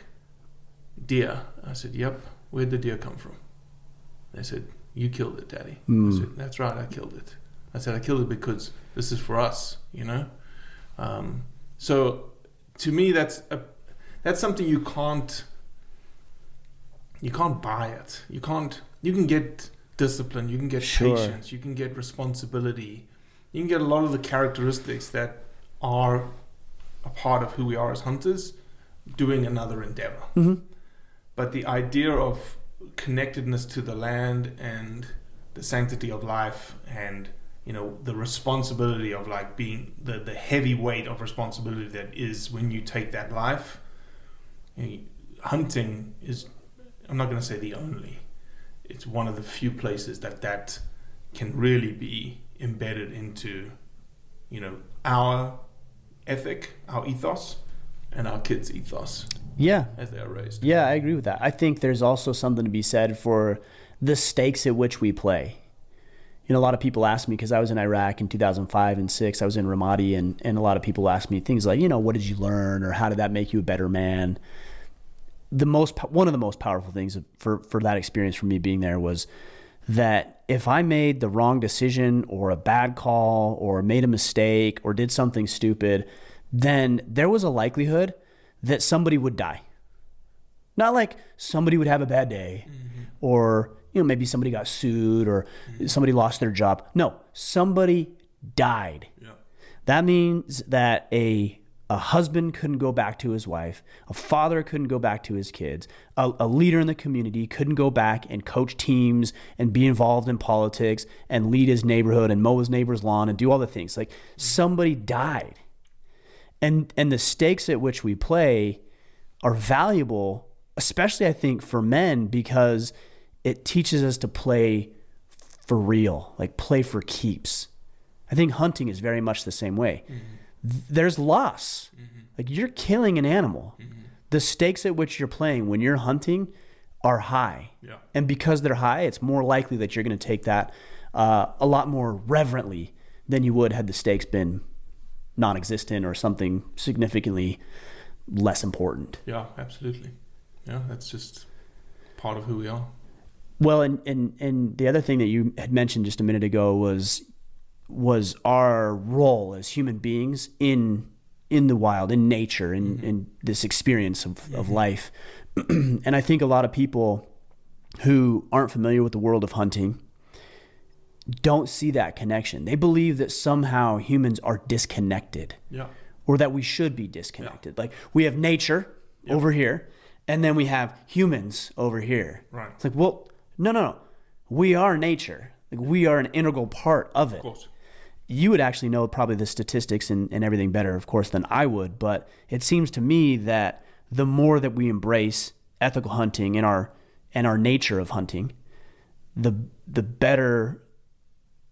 deer. I said, yep. Where'd the deer come from? They said, you killed it, Daddy. I said, that's right, I killed it. I said, I killed it because this is for us, So to me, that's something you can't buy it. You can get discipline, you can get patience, you can get responsibility. You can get a lot of the characteristics that are a part of who we are as hunters doing another endeavor. But the idea of connectedness to the land and the sanctity of life and the responsibility of like being the heavy weight of responsibility that is when you take that life, hunting is, I'm not going to say the only, it's one of the few places that can really be embedded into our ethic, our ethos, and our kids' ethos. Yeah. As they are raised. Yeah, I agree with that. I think there's also something to be said for the stakes at which we play. A lot of people ask me, because I was in Iraq in 2005 and 6, I was in Ramadi, and a lot of people ask me things like, what did you learn, or how did that make you a better man? One of the most powerful things for that experience for me being there was that if I made the wrong decision or a bad call or made a mistake or did something stupid, then there was a likelihood that somebody would die. Not like somebody would have a bad day or maybe somebody got sued or somebody lost their job. No, somebody died. Yeah. That means that a husband couldn't go back to his wife, a father couldn't go back to his kids, a leader in the community couldn't go back and coach teams and be involved in politics and lead his neighborhood and mow his neighbor's lawn and do all the things. Like somebody died. And the stakes at which we play are valuable, especially I think for men, because it teaches us to play for real, like play for keeps. I think hunting is very much the same way. There's loss. Like you're killing an animal. The stakes at which you're playing when you're hunting are high. Yeah. And because they're high, it's more likely that you're going to take that a lot more reverently than you would had the stakes been non-existent or something significantly less important. Yeah, absolutely. Yeah, that's just part of who we are. Well, and the other thing that you had mentioned just a minute ago was our role as human beings in the wild, in nature, in this experience of life. And I think a lot of people who aren't familiar with the world of hunting don't see that connection. They believe that somehow humans are disconnected. Yeah. Or that we should be disconnected. Yeah. Like we have nature over here, and then we have humans over here. Right. It's like, well, no. We are nature. Like we are an integral part of it. Of course. You would actually know probably the statistics and everything better, of course, than I would. But it seems to me that the more that we embrace ethical hunting and our nature of hunting, the better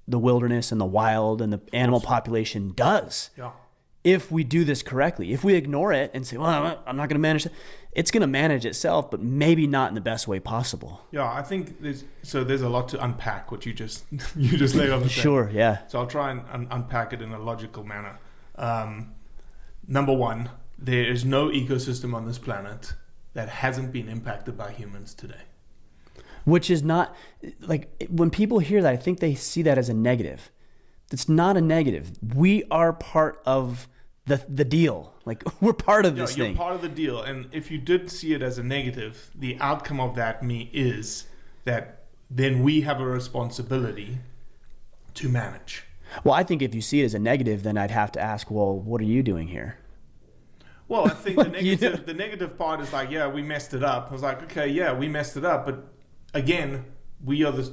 the wilderness and the wild and the animal population does. Yeah. if we do this correctly. If we ignore it and say, well, I'm not going to manage it, it's going to manage itself, but maybe not in the best way possible. Yeah, I think there's a lot to unpack what you just laid on the table. Sure, yeah. So I'll try and unpack it in a logical manner. Number one, there is no ecosystem on this planet that hasn't been impacted by humans today. Which is not, like, when people hear that, I think they see that as a negative. It's not a negative. We are part of the deal. Like, we're part of this thing. You're part of the deal. And if you did see it as a negative, the outcome of that is that then we have a responsibility to manage. Well, I think if you see it as a negative, then I'd have to ask, well, what are you doing here? Well, I think the negative part is like, yeah, we messed it up. I was like, okay, yeah, we messed it up. But again, we are the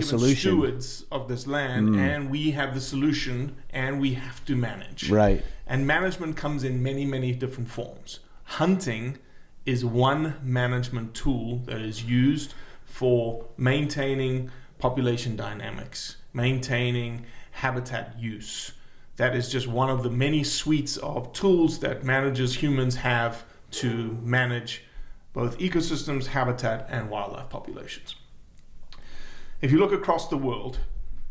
solution, stewards of this land, and we have the solution, and we have to manage. Right. And management comes in many, many different forms. Hunting is one management tool that is used for maintaining population dynamics, maintaining habitat use. That is just one of the many suites of tools that humans have to manage both ecosystems, habitat, and wildlife populations. If you look across the world,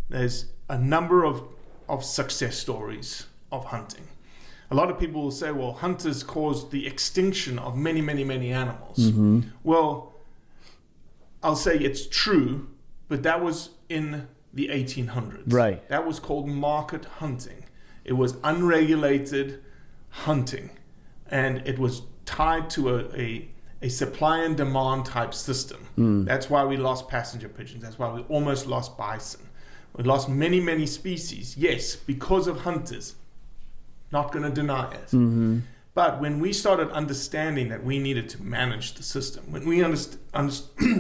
there's a number of success stories of hunting. A lot of people will say, well, hunters caused the extinction of many, many, many animals. Mm-hmm. Well, I'll say it's true, but that was in the 1800s. Right. That was called market hunting. It was unregulated hunting, and it was tied to a supply and demand type system. That's why we lost passenger pigeons. That's why we almost lost bison. We lost many, many species. Yes, because of hunters. Not going to deny it. Mm-hmm. But when we started understanding that we needed to manage the system, when we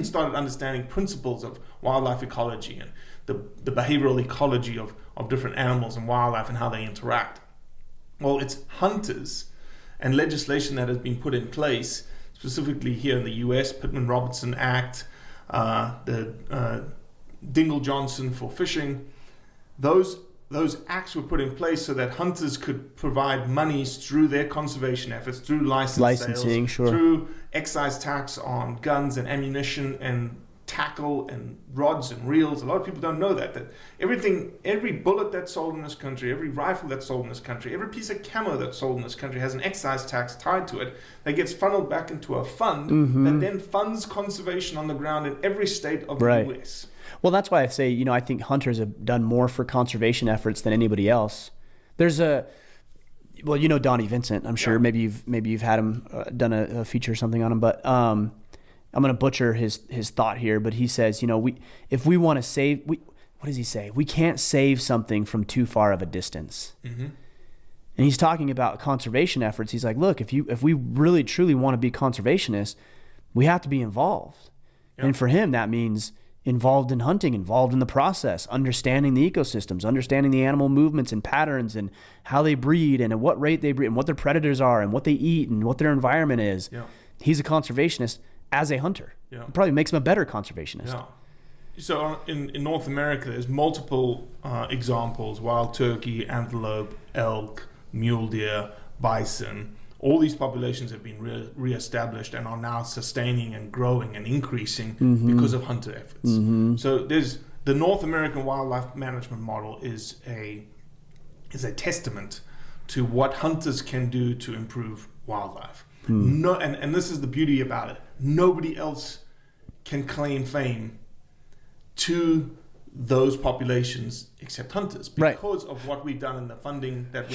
started understanding principles of wildlife ecology and the behavioral ecology of different animals and wildlife and how they interact, well, it's hunters and legislation that has been put in place, specifically here in the U.S., Pittman-Robertson Act, the Dingell-Johnson for fishing. Those acts were put in place so that hunters could provide monies through their conservation efforts, through licensing, sales, sure, through excise tax on guns and ammunition and tackle and rods and reels. A lot of people don't know that every bullet that's sold in this country, every rifle that's sold in this country, every piece of camo that's sold in this country has an excise tax tied to it that gets funneled back into a fund that then funds conservation on the ground in every state of the U.S. Well, that's why I say, I think hunters have done more for conservation efforts than anybody else. There's Donnie Vincent, I'm sure. Yeah. Maybe you've had him done a feature or something on him, but I'm going to butcher his thought here, but he says, if we want to save, what does he say? We can't save something from too far of a distance. Mm-hmm. And he's talking about conservation efforts. He's like, look, if we really truly want to be conservationists, we have to be involved. Yep. And for him, that means involved in hunting, involved in the process, understanding the ecosystems, understanding the animal movements and patterns and how they breed and at what rate they breed and what their predators are and what they eat and what their environment is. Yeah. He's a conservationist as a hunter. Yeah. It probably makes him a better conservationist. Yeah. So in North America, there's multiple examples: wild turkey, antelope, elk, mule deer, bison. All these populations have been reestablished and are now sustaining and growing and increasing because of hunter efforts. Mm-hmm. So there's the North American wildlife management model is a testament to what hunters can do to improve wildlife. No, and this is the beauty about it. Nobody else can claim fame to those populations except hunters because of what we've done in the funding that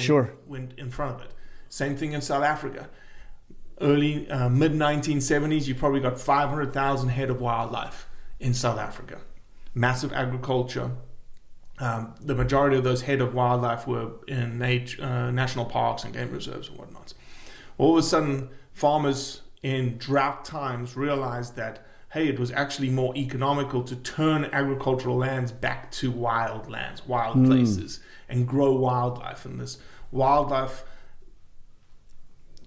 went in front of it. Same thing in South Africa. Early, mid-1970s, you probably got 500,000 head of wildlife in South Africa. Massive agriculture. The majority of those head of wildlife were in national parks and game reserves and whatnot. All of a sudden, farmers in drought times realized that, hey, it was actually more economical to turn agricultural lands back to wild lands, wild places, and grow wildlife. And this wildlife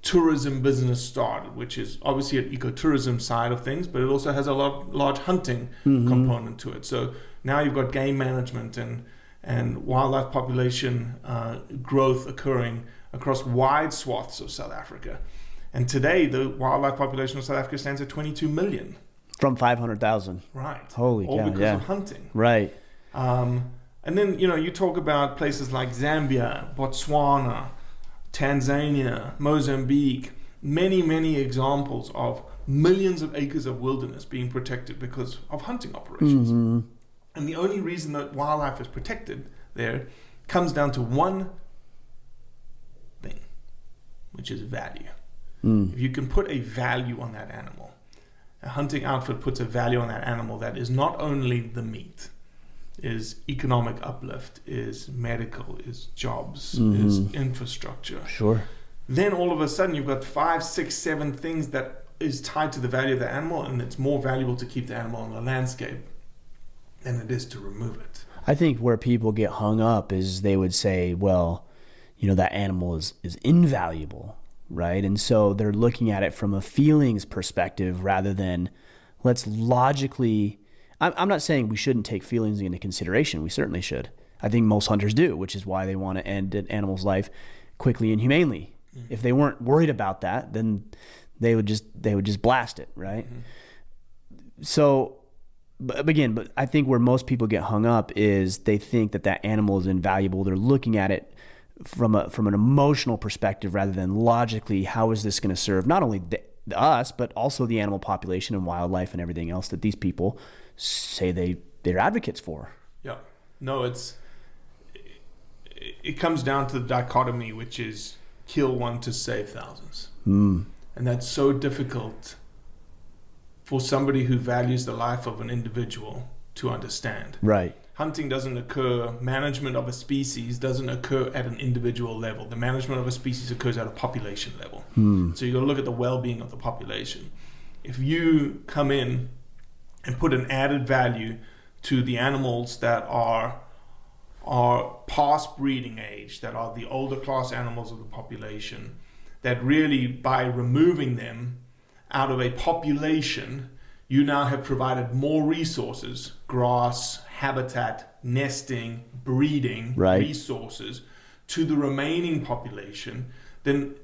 tourism business started, which is obviously an ecotourism side of things, but it also has a large hunting component to it. So now you've got game management and and wildlife population growth occurring across wide swaths of South Africa. And today, the wildlife population of South Africa stands at 22 million. From 500,000. Right. Holy cow, all because of hunting. Right. And then, you talk about places like Zambia, Botswana, Tanzania, Mozambique, many, many examples of millions of acres of wilderness being protected because of hunting operations. Mm-hmm. And the only reason that wildlife is protected there comes down to one thing, which is value. If you can put a value on that animal, a hunting outfit puts a value on that animal that is not only the meat, is economic uplift, is medical, is jobs, is infrastructure. Sure. Then all of a sudden you've got 5, 6, 7 things that is tied to the value of the animal, and it's more valuable to keep the animal in the landscape than it is to remove it. I think where people get hung up is they would say, well, that animal is invaluable, right? And so they're looking at it from a feelings perspective rather than let's logically... I'm not saying we shouldn't take feelings into consideration. We certainly should. I think most hunters do, which is why they want to end an animal's life quickly and humanely. Mm-hmm. If they weren't worried about that, then they would just blast it, right? Mm-hmm. So, but I think where most people get hung up is they think that animal is invaluable. They're looking at it from an emotional perspective rather than logically, how is this going to serve not only us, but also the animal population and wildlife and everything else that these people say they're advocates for. Yeah. No, it comes down to the dichotomy, which is kill one to save thousands. And that's so difficult for somebody who values the life of an individual to understand. Right. Hunting doesn't occur, management of a species doesn't occur at an individual level. The management of a species occurs at a population level. So you got to look at the well-being of the population. If you come in and put an added value to the animals that are past breeding age, that are the older class animals of the population, that really by removing them out of a population, you now have provided more resources, grass, habitat, nesting, breeding, resources to the remaining population, then,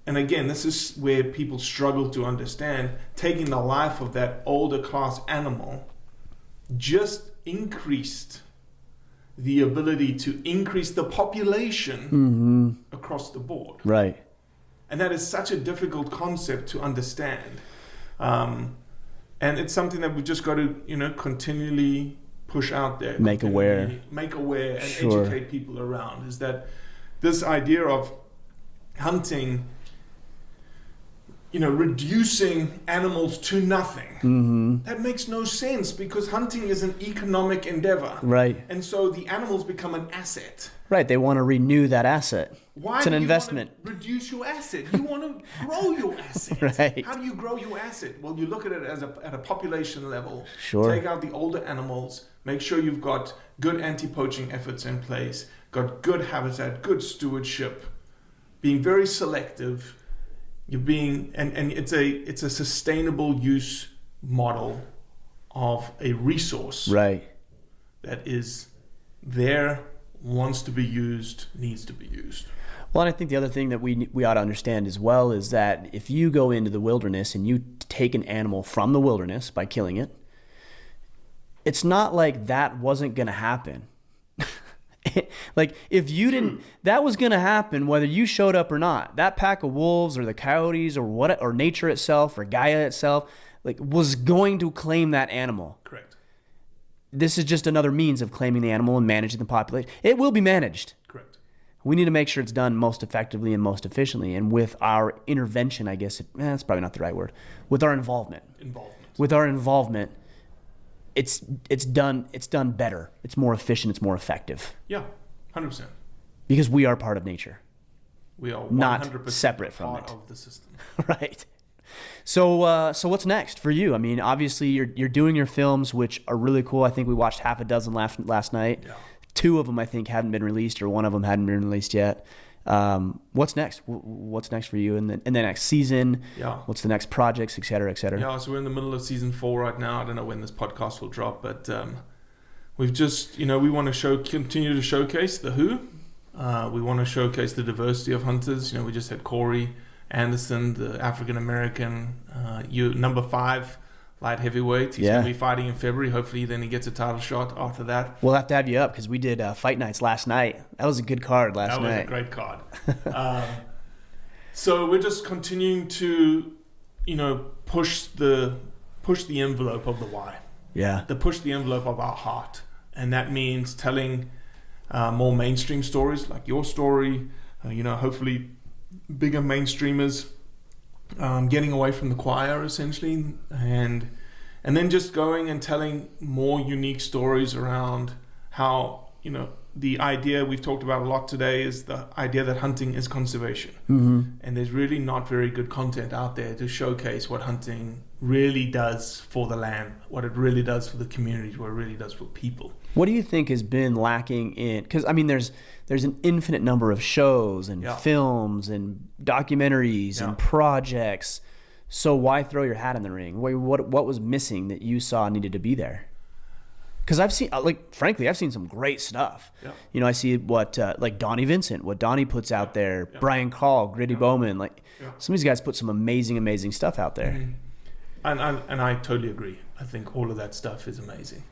and again, this is where people struggle to understand, taking the life of that older class animal just increased the ability to increase the population across the board. Right. And that is such a difficult concept to understand. And it's something that we've just got to, continually push out there. Make aware and educate people around, is that this idea of hunting, reducing animals to nothing. That makes no sense, because hunting is an economic endeavor. Right. And so the animals become an asset. Right. They want to renew that asset. Why it's an investment. Want to reduce your asset? You want to grow your asset. Right. How do you grow your asset? Well, you look at it at a population level. Sure. Take out the older animals. Make sure you've got good anti-poaching efforts in place. Got good habitat, good stewardship. Being very selective. You're being and it's a sustainable use model of a resource. Right. That is there, wants to be used, needs to be used. Well, and I think the other thing that we ought to understand as well is that if you go into the wilderness and you take an animal from the wilderness by killing it, it's not like that wasn't going to happen. Like if you didn't, that was going to happen whether you showed up or not. That pack of wolves or the coyotes or nature itself or Gaia itself, was going to claim that animal. Correct. This is just another means of claiming the animal and managing the population. It will be managed. Correct. We need to make sure it's done most effectively and most efficiently. And with our intervention, I guess that's probably not the right word. With our involvement. With our involvement, it's done better. It's more efficient. It's more effective. Yeah, 100%. Because we are part of nature. We are 100% not separate from part it. of the system. Right. So what's next for you? I mean, obviously you're doing your films, which are really cool. I think we watched half a dozen last night. Yeah. 2 of them I think hadn't been released, or 1 of them hadn't been released yet. What's next? What's next for you in the next season? Yeah. What's the next projects, et cetera, et cetera? Yeah, so we're in the middle of season 4 right now. I don't know when this podcast will drop, but we've just, we want to continue to showcase the who. We want to showcase the diversity of hunters. We just had Corey Anderson, the African American, number 5 light heavyweight. He's going to be fighting in February. Hopefully, then he gets a title shot after that. We'll have to have you up because we did fight nights last night. That was a good card last night. That was a great card. So we're just continuing to, push the envelope of the why. Yeah. Push the envelope of our heart, and that means telling more mainstream stories like your story. Hopefully, bigger mainstreamers. Getting away from the choir essentially, and then just going and telling more unique stories around how the idea we've talked about a lot today is the idea that hunting is conservation. And there's really not very good content out there to showcase what hunting really does for the land, what it really does for the communities, what it really does for people. What do you think has been lacking in, because there's an infinite number of shows and films and documentaries and projects, so why throw your hat in the ring? What was missing that you saw needed to be there? Because I've seen, frankly, I've seen some great stuff. I see what like Donnie Vincent, what Donnie puts out there, Brian Call, Gritty Bowman, some of these guys put some amazing stuff out there. And I totally agree. I think all of that stuff is amazing.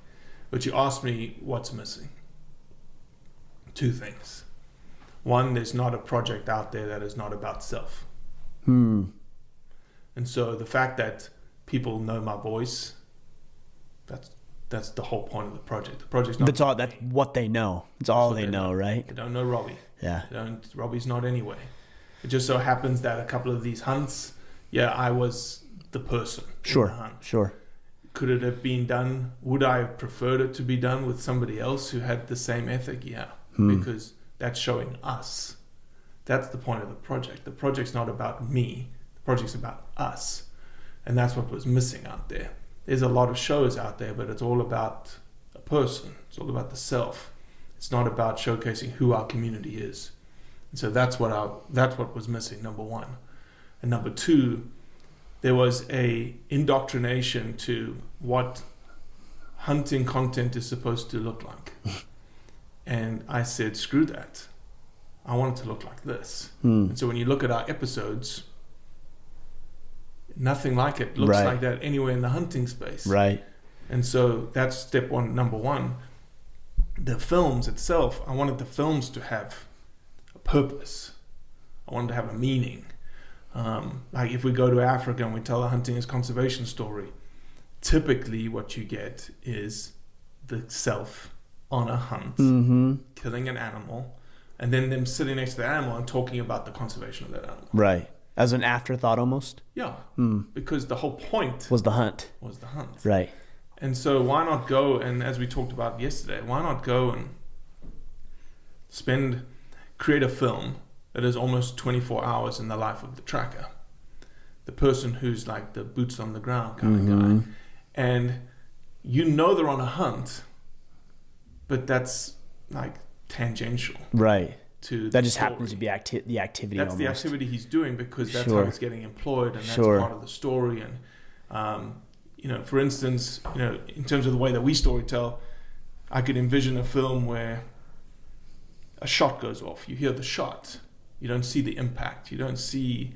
But you asked me what's missing. 2 things. One, there's not a project out there that is not about self. And so the fact that people know my voice, that's the whole point of the project. The project's not. That's what they know. It's all they know, right? They don't know Robbie. Yeah. Robbie's not anyway. It just so happens that a couple of these hunts, I was the person. Sure. Could it have been done? Would I have preferred it to be done with somebody else who had the same ethic? Yeah, because that's showing us. That's the point of the project. The project's not about me. The project's about us. And that's what was missing out there. There's a lot of shows out there, but it's all about a person. It's all about the self. It's not about showcasing who our community is. And so that's what was missing, number 1. And number 2, there was a indoctrination to what hunting content is supposed to look like. And I said, screw that. I want it to look like this. And so when you look at our episodes, nothing like it looks like that anywhere in the hunting space. Right. And so that's step 1, number 1. The films itself, I wanted the films to have a purpose. I wanted to have a meaning. Like if we go to Africa and we tell a hunting is conservation story, typically what you get is the self on a hunt, killing an animal, and then them sitting next to the animal and talking about the conservation of that animal. Right. As an afterthought almost? Yeah. Because the whole point was the hunt. Right. And so why not go, and as we talked about yesterday, why not go and create a film that is almost 24 hours in the life of the tracker, the person who's like the boots on the ground kind of guy. And they're on a hunt, but that's like tangential. Right. To that just story. happens to be the activity. That's almost the activity he's doing because that's how he's getting employed, and that's part of the story. And for instance, in terms of the way that we storytell, I could envision a film where a shot goes off. You hear the shot. You don't see the impact. You don't see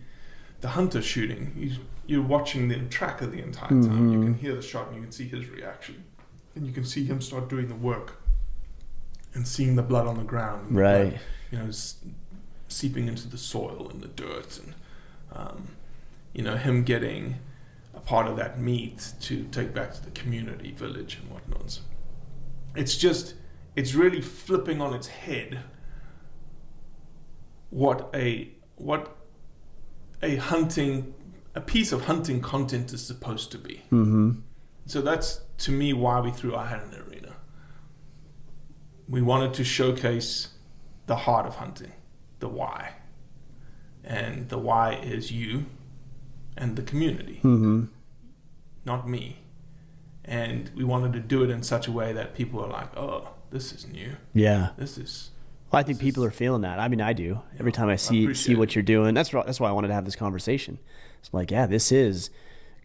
the hunter shooting. You're watching the tracker the entire time. You can hear the shot and you can see his reaction. And you can see him start doing the work and seeing the blood on the ground. Right. Blood, seeping into the soil and the dirt. And, him getting a part of that meat to take back to the community, village and whatnot. It's really flipping on its head what a piece of hunting content is supposed to be. So that's, to me, why we threw our hat in the arena. We wanted to showcase the heart of hunting, the why. And the why is you and the community, not me. And we wanted to do it in such a way that people are like, oh, this is new. Yeah. Well, I think people are feeling that. I mean, I do. Every time I see what you're doing, that's why I wanted to have this conversation. It's like, this is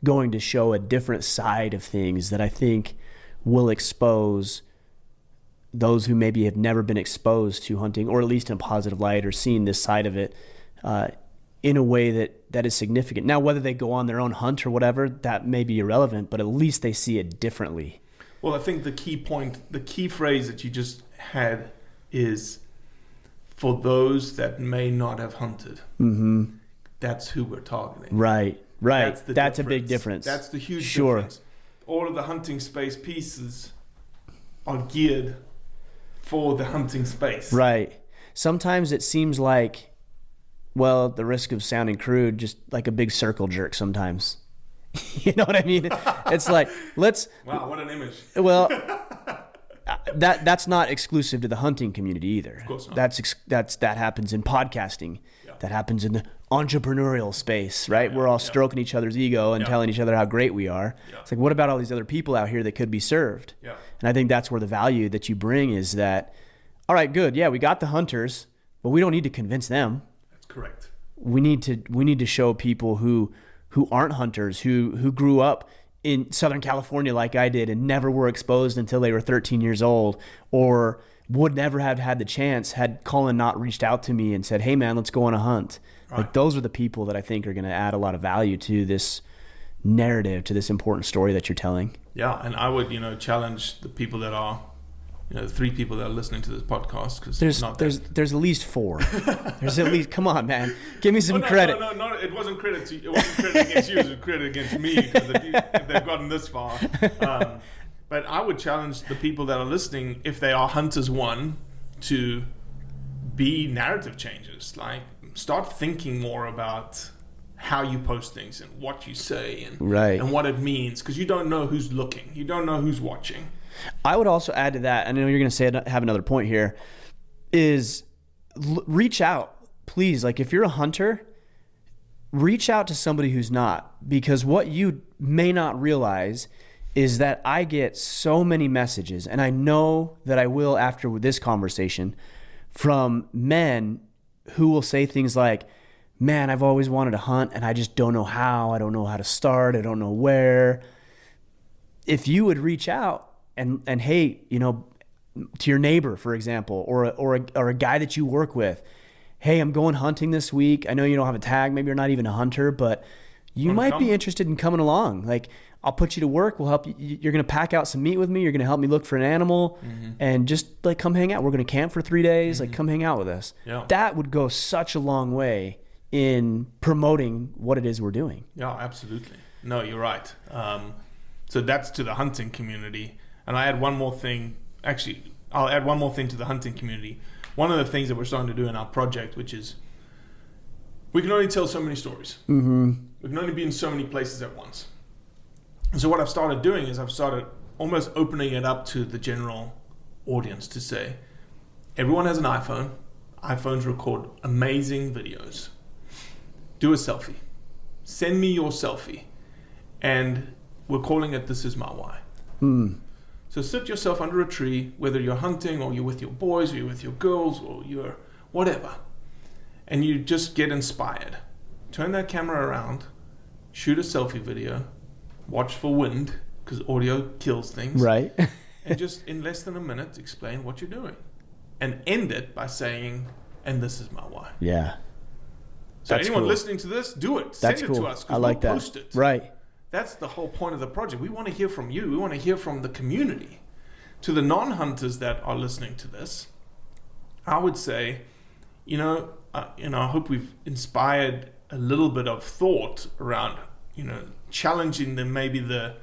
going to show a different side of things that I think will expose those who maybe have never been exposed to hunting, or at least in a positive light, or seen this side of it in a way that is significant. Now, whether they go on their own hunt or whatever, that may be irrelevant, but at least they see it differently. Well, I think the key phrase that you just had is for those that may not have hunted. Mm-hmm. That's who we're targeting. Right. That's a big difference. That's the huge difference. All of the hunting space pieces are geared for the hunting space. Right. Sometimes it seems like, well, at the risk of sounding crude, just like a big circle jerk sometimes. You know what I mean? It's like, Wow, what an image. Well, that's not exclusive to the hunting community either. Of course not. That happens in podcasting. Yeah. That happens in the entrepreneurial space, right? We're all stroking each other's ego and telling each other how great we are. Yeah. It's like, what about all these other people out here that could be served? Yeah. And I think that's where the value that you bring is that, all right, good. Yeah, we got the hunters, but we don't need to convince them. That's correct. We need to show people who aren't hunters, who grew up in Southern California like I did and never were exposed until they were 13 years old, or would never have had the chance had Colin not reached out to me and said, hey man, let's go on a hunt. Right. Like, those are the people that I think are going to add a lot of value to this narrative, to this important story that you're telling. Yeah. And I would, challenge the people that are, the 3 people that are listening to this podcast, because there's at least 4. There's at least, come on, man, give me some credit. No, it wasn't credit to you. It wasn't credit against you. It was credit against me, because if they've gotten this far. But I would challenge the people that are listening, if they are hunters, to be narrative changers. Like, start thinking more about how you post things and what you say and what it means, because you don't know who's looking. You don't know who's watching. I would also add to that, I know you're going to say have another point here, is reach out, please. Like, if you're a hunter, reach out to somebody who's not, because what you may not realize is that I get so many messages, and I know that I will after this conversation, from men who will say things like, man, I've always wanted to hunt and I just don't know how. I don't know how to start. I don't know where. If you would reach out and hey, to your neighbor, for example, or a guy that you work with, hey, I'm going hunting this week. I know you don't have a tag. Maybe you're not even a hunter, but you might be interested in coming along. Like, I'll put you to work. We'll help you. You're going to pack out some meat with me. You're going to help me look for an animal, and just like come hang out. We're going to camp for 3 days. Like, come hang out with us. Yeah. That would go such a long way in promoting what it is we're doing. Yeah, absolutely. No, you're right. So that's to the hunting community. And I add one more thing. Actually, I'll add one more thing to the hunting community. One of the things that we're starting to do in our project, which is, we can only tell so many stories. Mm-hmm. We can only be in so many places at once. And so what I've started doing is I've started almost opening it up to the general audience to say, everyone has an iPhone. iPhones record amazing videos. Do a selfie. Send me your selfie. And we're calling it This Is My Why. So sit yourself under a tree, whether you're hunting or you're with your boys or you're with your girls or you're whatever, and you just get inspired. Turn that camera around, shoot a selfie video, watch for wind, because audio kills things. Right. And just in less than a minute, explain what you're doing. And end it by saying, and this is my why. Yeah. So that's anyone listening to this, do it. Send it to us. I like that. Post it. Right. That's the whole point of the project. We want to hear from you. We want to hear from the community. To the non-hunters that are listening to this, I would say, I hope we've inspired a little bit of thought around, challenging maybe the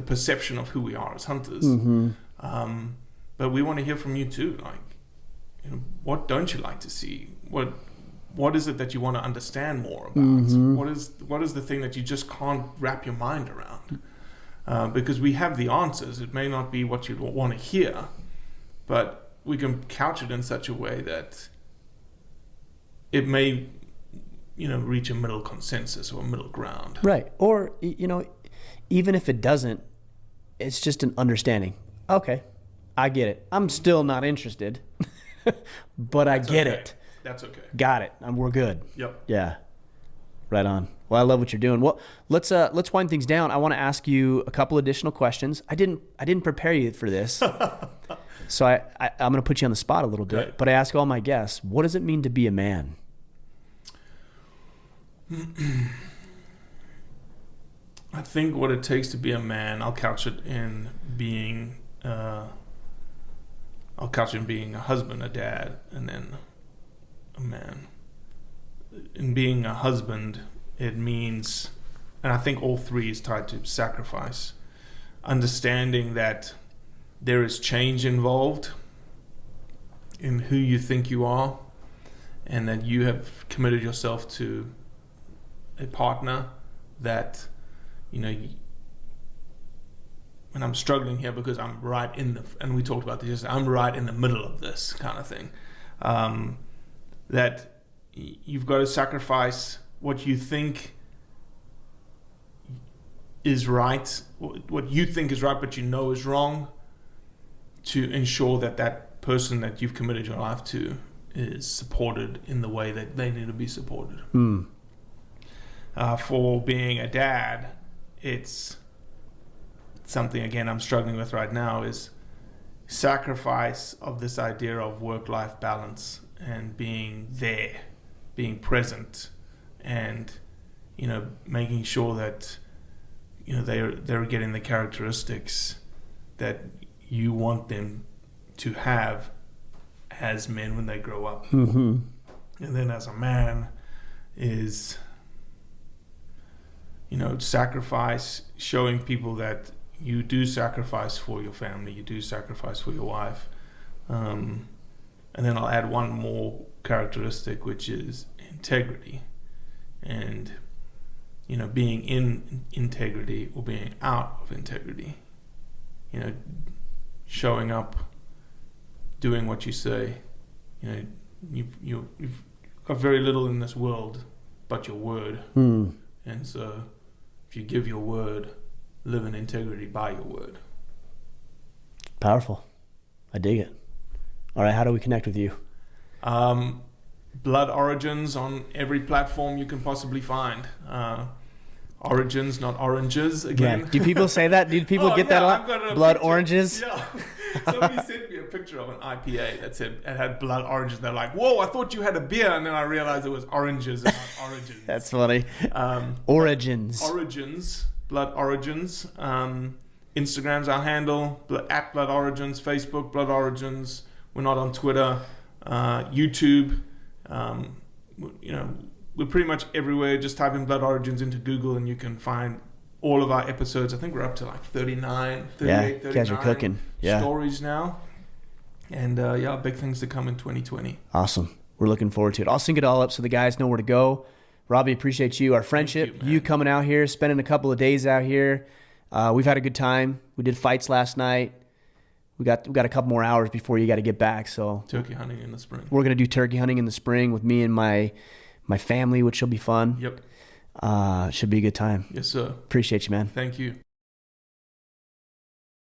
perception of who we are as hunters. Mm-hmm. But we want to hear from you too. Like, what don't you like to see? What is it that you want to understand more about? Mm-hmm. What is the thing that you just can't wrap your mind around? Because we have the answers. It may not be what you want to hear, but we can couch it in such a way that it may, reach a middle consensus or a middle ground. Right. Or, even if it doesn't, it's just an understanding. Okay, I get it. I'm still not interested, but I get it. That's okay. Got it. We're good. Yep. Yeah. Right on. Well, I love what you're doing. Well, let's wind things down. I want to ask you a couple additional questions. I didn't prepare you for this. So I'm going to put you on the spot a little bit, Okay. but I ask all my guests, what does it mean to be a man? I think what it takes to be a man, I'll couch it in being a husband, a dad, and then a man. In being a husband, it means, and I think all three is tied to sacrifice, understanding that there is change involved in who you think you are, and that you have committed yourself to a partner that, and I'm struggling here because I'm right in and we talked about this, I'm right in the middle of this kind of thing, that you've got to sacrifice what you think is right, what you think is right, but is wrong, to ensure that that person that you've committed your life to is supported in the way that they need to be supported. For being a dad, it's something, again, I'm struggling with right now, is sacrifice of this idea of work-life balance and being there, being present, and making sure that they're getting the characteristics that you want them to have as men when they grow up. And then as a man is sacrifice, showing people that you do sacrifice for your family, you do sacrifice for your wife. And then I'll add one more characteristic, which is integrity. And, being in integrity or being out of integrity. Showing up, doing what you say. You've got very little in this world but your word. And so if you give your word, live in integrity by your word. Powerful. I dig it. All right, how do we connect with you? Blood Origins on every platform you can possibly find. Origins, not oranges, again. Yeah. Do people say that? Do people get that a lot? Blood picture. Oranges? Yeah. Somebody sent me a picture of an IPA that said it had blood oranges. They're like, whoa, I thought you had a beer. And then I realized it was oranges and not origins. That's funny. Origins. Origins. Blood Origins. Instagram's our handle, at Blood Origins. Facebook, Blood Origins. We're not on Twitter. YouTube. We're pretty much everywhere. Just type in Blood Origins into Google and you can find all of our episodes. I think we're up to like 38, 39 you guys are cooking. Yeah. Stories now. And big things to come in 2020. Awesome. We're looking forward to it. I'll sync it all up so the guys know where to go. Robbie, appreciate you. Our friendship, you coming out here, spending a couple of days out here. We've had a good time. We did fights last night. We got a couple more hours before you got to get back. So turkey hunting in the spring. We're going to do turkey hunting in the spring with me and my family, which will be fun. Yep. Should be a good time. Yes, sir. Appreciate you, man. Thank you.